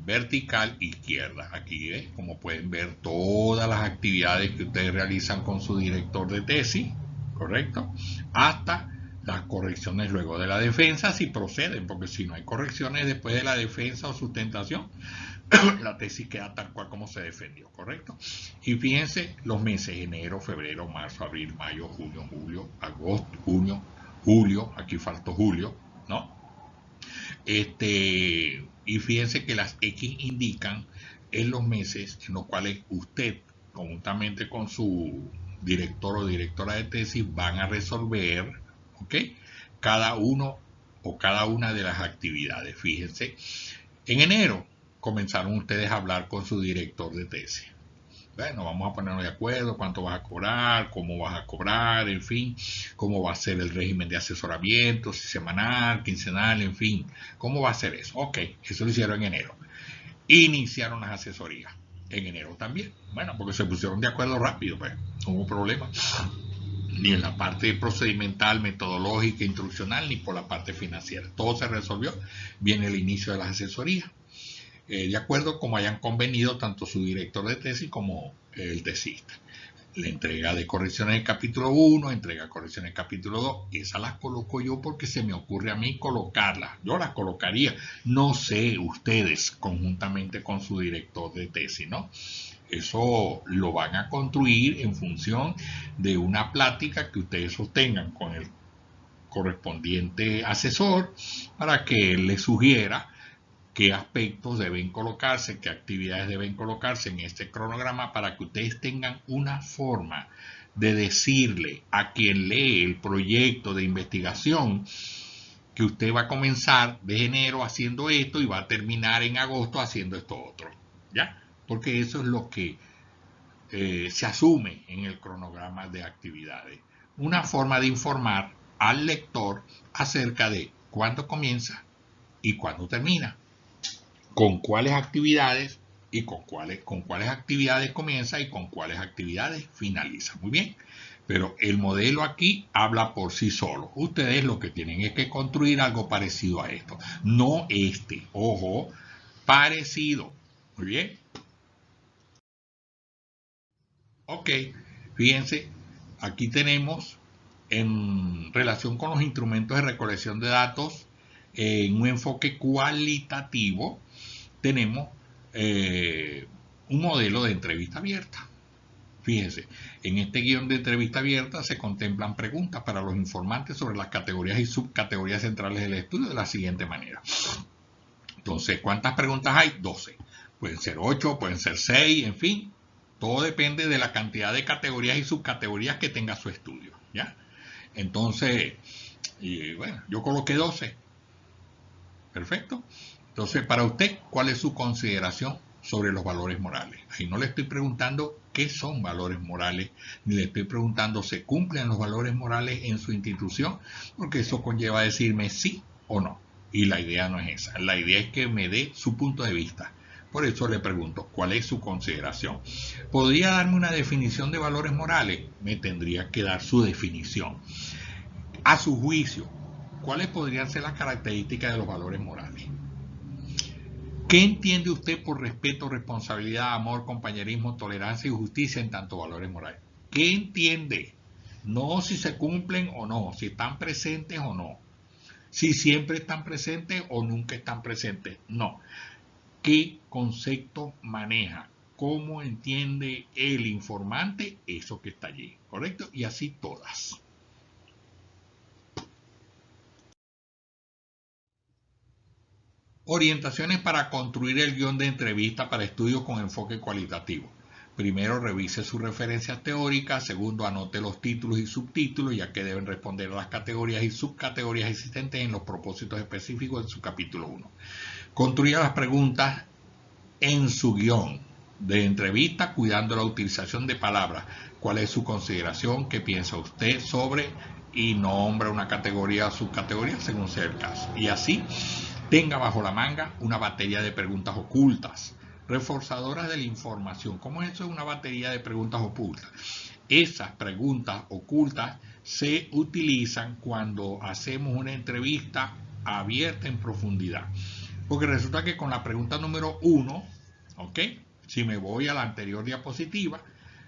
vertical izquierda. Aquí como pueden ver todas las actividades que ustedes realizan con su director de tesis, ¿correcto? Hasta las correcciones luego de la defensa, si proceden, porque si no hay correcciones después de la defensa o sustentación, la tesis queda tal cual como se defendió, ¿correcto? Y fíjense los meses: enero, febrero, marzo, abril, mayo, junio, julio, agosto, junio, julio, aquí faltó julio, ¿no? Y fíjense que las X indican en los meses en los cuales usted, conjuntamente con su director o directora de tesis, van a resolver, ¿ok?, cada uno o cada una de las actividades. Fíjense, en enero comenzaron ustedes a hablar con su director de tesis. Bueno, vamos a ponernos de acuerdo, cuánto vas a cobrar, cómo vas a cobrar, en fin, cómo va a ser el régimen de asesoramiento, si semanal, quincenal, en fin, cómo va a ser eso. Ok, eso lo hicieron en enero. Iniciaron las asesorías en enero también. Bueno, porque se pusieron de acuerdo rápido, pues, no hubo problema. Ni en la parte procedimental, metodológica, instruccional, ni por la parte financiera. Todo se resolvió. Viene el inicio de las asesorías. De acuerdo como hayan convenido tanto su director de tesis como el tesista. La entrega de correcciones del capítulo 1, entrega de correcciones del capítulo 2, esas las coloco yo porque se me ocurre a mí colocarlas. Yo las colocaría, no sé, ustedes conjuntamente con su director de tesis, ¿no? Eso lo van a construir en función de una plática que ustedes sostengan con el correspondiente asesor para que él les sugiera qué aspectos deben colocarse, qué actividades deben colocarse en este cronograma para que ustedes tengan una forma de decirle a quien lee el proyecto de investigación que usted va a comenzar de enero haciendo esto y va a terminar en agosto haciendo esto otro, ¿ya? Porque eso es lo que se asume en el cronograma de actividades. Una forma de informar al lector acerca de cuándo comienza y cuándo termina, con cuáles actividades y con cuáles actividades comienza y con cuáles actividades finaliza. Muy bien. Pero el modelo aquí habla por sí solo. Ustedes lo que tienen es que construir algo parecido a esto. No este, ojo, parecido. Muy bien. Ok, fíjense, aquí tenemos en relación con los instrumentos de recolección de datos, en un enfoque cualitativo, tenemos un modelo de entrevista abierta. Fíjense, en este guión de entrevista abierta se contemplan preguntas para los informantes sobre las categorías y subcategorías centrales del estudio de la siguiente manera. Entonces, ¿cuántas preguntas hay? 12. Pueden ser 8, pueden ser 6, en fin. Todo depende de la cantidad de categorías y subcategorías que tenga su estudio. ¿Ya? Entonces, bueno, yo coloqué 12. Perfecto. Entonces, para usted, ¿cuál es su consideración sobre los valores morales? Ahí no le estoy preguntando qué son valores morales, ni le estoy preguntando ¿se cumplen los valores morales en su institución? Porque eso conlleva a decirme sí o no. Y la idea no es esa. La idea es que me dé su punto de vista. Por eso le pregunto, ¿cuál es su consideración? ¿Podría darme una definición de valores morales? Me tendría que dar su definición. A su juicio, ¿cuáles podrían ser las características de los valores morales? ¿Qué entiende usted por respeto, responsabilidad, amor, compañerismo, tolerancia y justicia en tanto valores morales? ¿Qué entiende? No si se cumplen o no, si están presentes o no, si siempre están presentes o nunca están presentes. No. ¿Qué concepto maneja? ¿Cómo entiende el informante eso que está allí? ¿Correcto? Y así todas. Orientaciones para construir el guión de entrevista para estudios con enfoque cualitativo. Primero, revise sus referencias teóricas. Segundo, anote los títulos y subtítulos, ya que deben responder a las categorías y subcategorías existentes en los propósitos específicos de su capítulo 1. Construya las preguntas en su guión de entrevista, cuidando la utilización de palabras. ¿Cuál es su consideración? ¿Qué piensa usted sobre? Y nombra una categoría o subcategoría según sea el caso. Y así tenga bajo la manga una batería de preguntas ocultas, reforzadoras de la información. ¿Cómo es eso? Una batería de preguntas ocultas. Esas preguntas ocultas se utilizan cuando hacemos una entrevista abierta en profundidad. Porque resulta que con la pregunta número 1, ¿ok? Si me voy a la anterior diapositiva,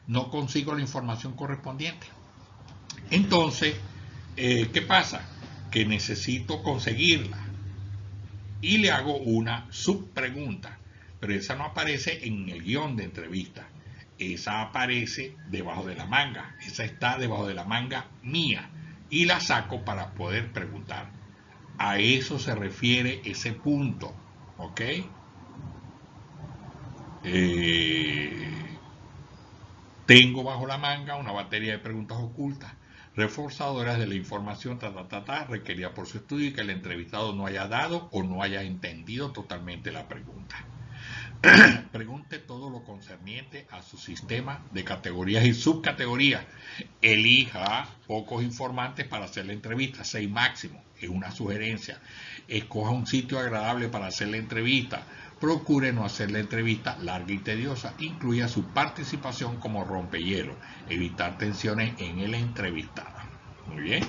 no consigo la información correspondiente. Entonces, ¿qué pasa? Que necesito conseguirla. Y le hago una subpregunta, pero esa no aparece en el guión de entrevista, esa aparece debajo de la manga, esa está debajo de la manga mía y la saco para poder preguntar. A eso se refiere ese punto, ¿ok? Tengo bajo la manga una batería de preguntas ocultas, reforzadoras de la información requerida por su estudio y que el entrevistado no haya dado o no haya entendido totalmente la pregunta. Pregunte todo lo concerniente a su sistema de categorías y subcategorías. Elija pocos informantes para hacer la entrevista, 6 máximo, es una sugerencia. Escoja un sitio agradable para hacer la entrevista. Procure no hacer la entrevista larga y tediosa. Incluya su participación como rompehielo. Evitar tensiones en el entrevistado. Muy bien.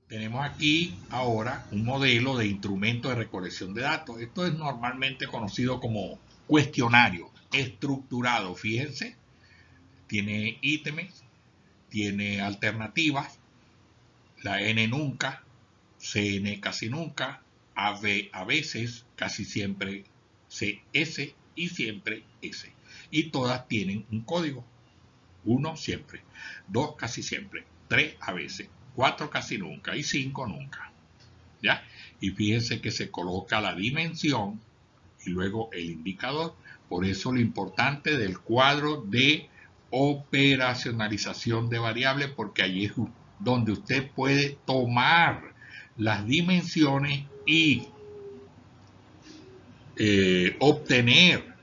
Tenemos aquí ahora un modelo de instrumento de recolección de datos. Esto es normalmente conocido como cuestionario estructurado. Fíjense, tiene ítems, tiene alternativas, la N nunca, CN casi nunca, AB a veces, casi siempre CS y siempre S. Y todas tienen un código. 1 siempre, 2 casi siempre, 3 a veces, 4 casi nunca y 5 nunca. ¿Ya? Y fíjense que se coloca la dimensión y luego el indicador. Por eso lo importante del cuadro de operacionalización de variables, porque allí es donde usted puede tomar las dimensiones y obtener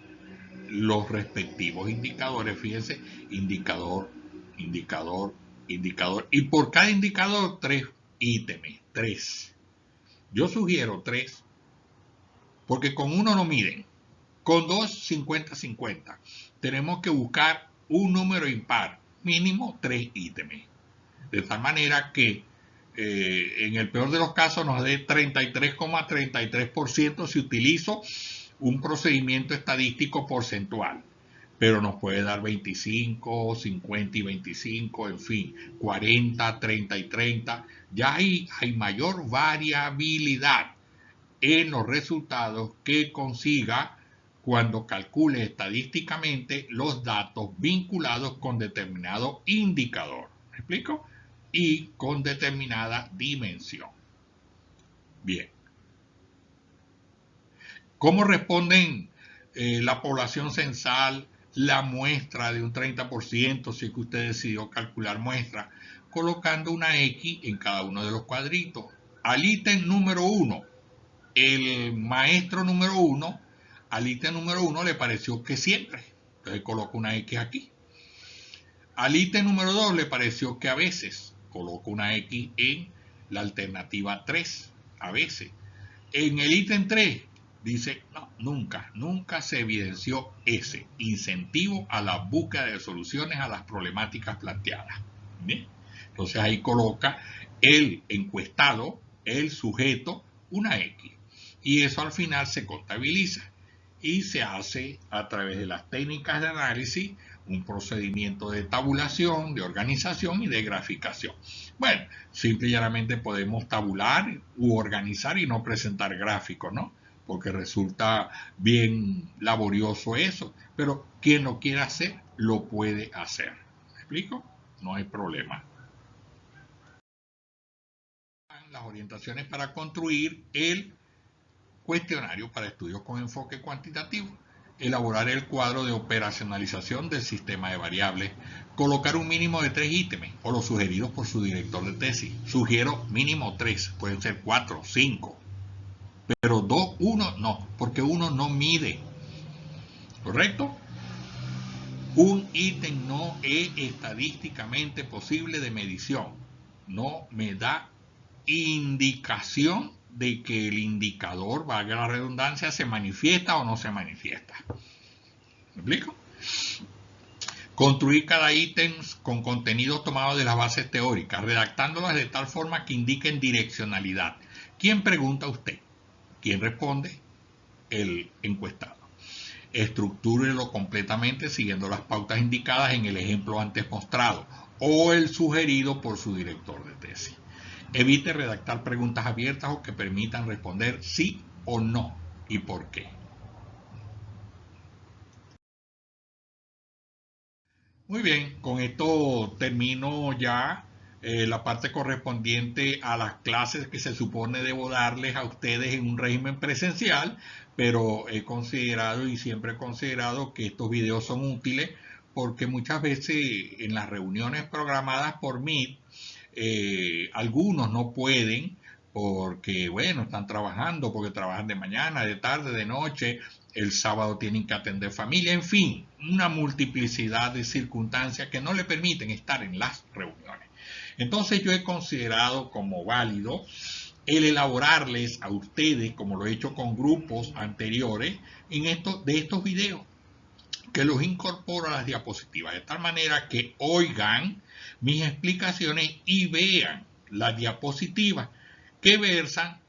los respectivos indicadores. Fíjense, indicador, indicador, indicador. Y por cada indicador, 3 ítems, 3. Yo sugiero 3, porque con uno no miden. Con 2, 50-50. Tenemos que buscar un número impar, mínimo 3 ítems. De tal manera que en el peor de los casos nos dé 33,33% si utilizo un procedimiento estadístico porcentual. Pero nos puede dar 25, 50 y 25, en fin, 40, 30 y 30. Ya hay mayor variabilidad en los resultados que consiga cuando calcule estadísticamente los datos vinculados con determinado indicador. ¿Me explico? Y con determinada dimensión. Bien. ¿Cómo responden la población censal, la muestra de un 30%, si es que usted decidió calcular muestra? Colocando una X en cada uno de los cuadritos. Al ítem número 1, el maestro número 1, al ítem número 1 le pareció que siempre. Entonces coloco una X aquí. Al ítem número 2 le pareció que a veces. Coloco una X en la alternativa 3, a veces. En el ítem 3 dice, no, nunca se evidenció ese incentivo a la búsqueda de soluciones a las problemáticas planteadas. ¿Bien? Entonces ahí coloca el encuestado, el sujeto, una X. Y eso al final se contabiliza y se hace a través de las técnicas de análisis un procedimiento de tabulación, de organización y de graficación. Bueno, simple y llanamente podemos tabular u organizar y no presentar gráficos, ¿no? Porque resulta bien laborioso eso, pero quien lo quiera hacer, lo puede hacer. ¿Me explico? No hay problema. Las orientaciones para construir el cuestionario para estudios con enfoque cuantitativo, elaborar el cuadro de operacionalización del sistema de variables, colocar un mínimo de 3 ítems o los sugeridos por su director de tesis. Sugiero mínimo 3, pueden ser 4, 5, pero 2, 1 no, porque 1 no mide. ¿Correcto? Un ítem no es estadísticamente posible de medición. No me da indicación de que el indicador, valga la redundancia, se manifiesta o no se manifiesta. ¿Me explico? Construir cada ítem con contenidos tomados de las bases teóricas, redactándolas de tal forma que indiquen direccionalidad. ¿Quién pregunta? Usted. ¿Quién responde? El encuestado. Estructúrelo completamente siguiendo las pautas indicadas en el ejemplo antes mostrado o el sugerido por su director de tesis. Evite redactar preguntas abiertas o que permitan responder sí o no y por qué. Muy bien, con esto termino ya la parte correspondiente a las clases que se supone debo darles a ustedes en un régimen presencial, pero he considerado y siempre he considerado que estos videos son útiles porque muchas veces en las reuniones programadas por Meet, algunos no pueden porque, bueno, están trabajando, porque trabajan de mañana, de tarde, de noche, el sábado tienen que atender familia, en fin, una multiplicidad de circunstancias que no le permiten estar en las reuniones. Entonces yo he considerado como válido el elaborarles a ustedes, como lo he hecho con grupos anteriores, de estos videos, que los incorporo a las diapositivas, de tal manera que oigan mis explicaciones y vean las diapositivas que versan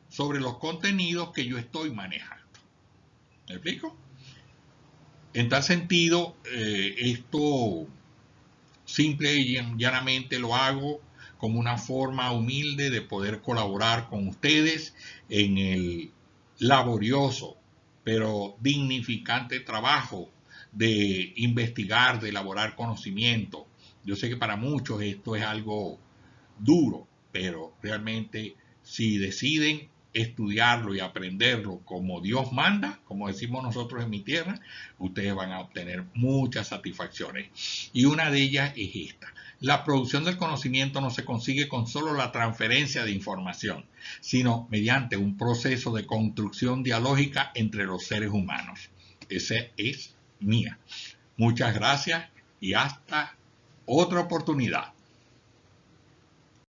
sobre los contenidos que yo estoy manejando. ¿Me explico? En tal sentido, esto simple y llanamente lo hago como una forma humilde de poder colaborar con ustedes en el laborioso pero dignificante trabajo de investigar, de elaborar conocimiento. Yo sé que para muchos esto es algo duro, pero realmente si deciden estudiarlo y aprenderlo como Dios manda, como decimos nosotros en mi tierra, ustedes van a obtener muchas satisfacciones. Y una de ellas es esta. La producción del conocimiento no se consigue con solo la transferencia de información, sino mediante un proceso de construcción dialógica entre los seres humanos. Esa es mía. Muchas gracias y hasta otra oportunidad.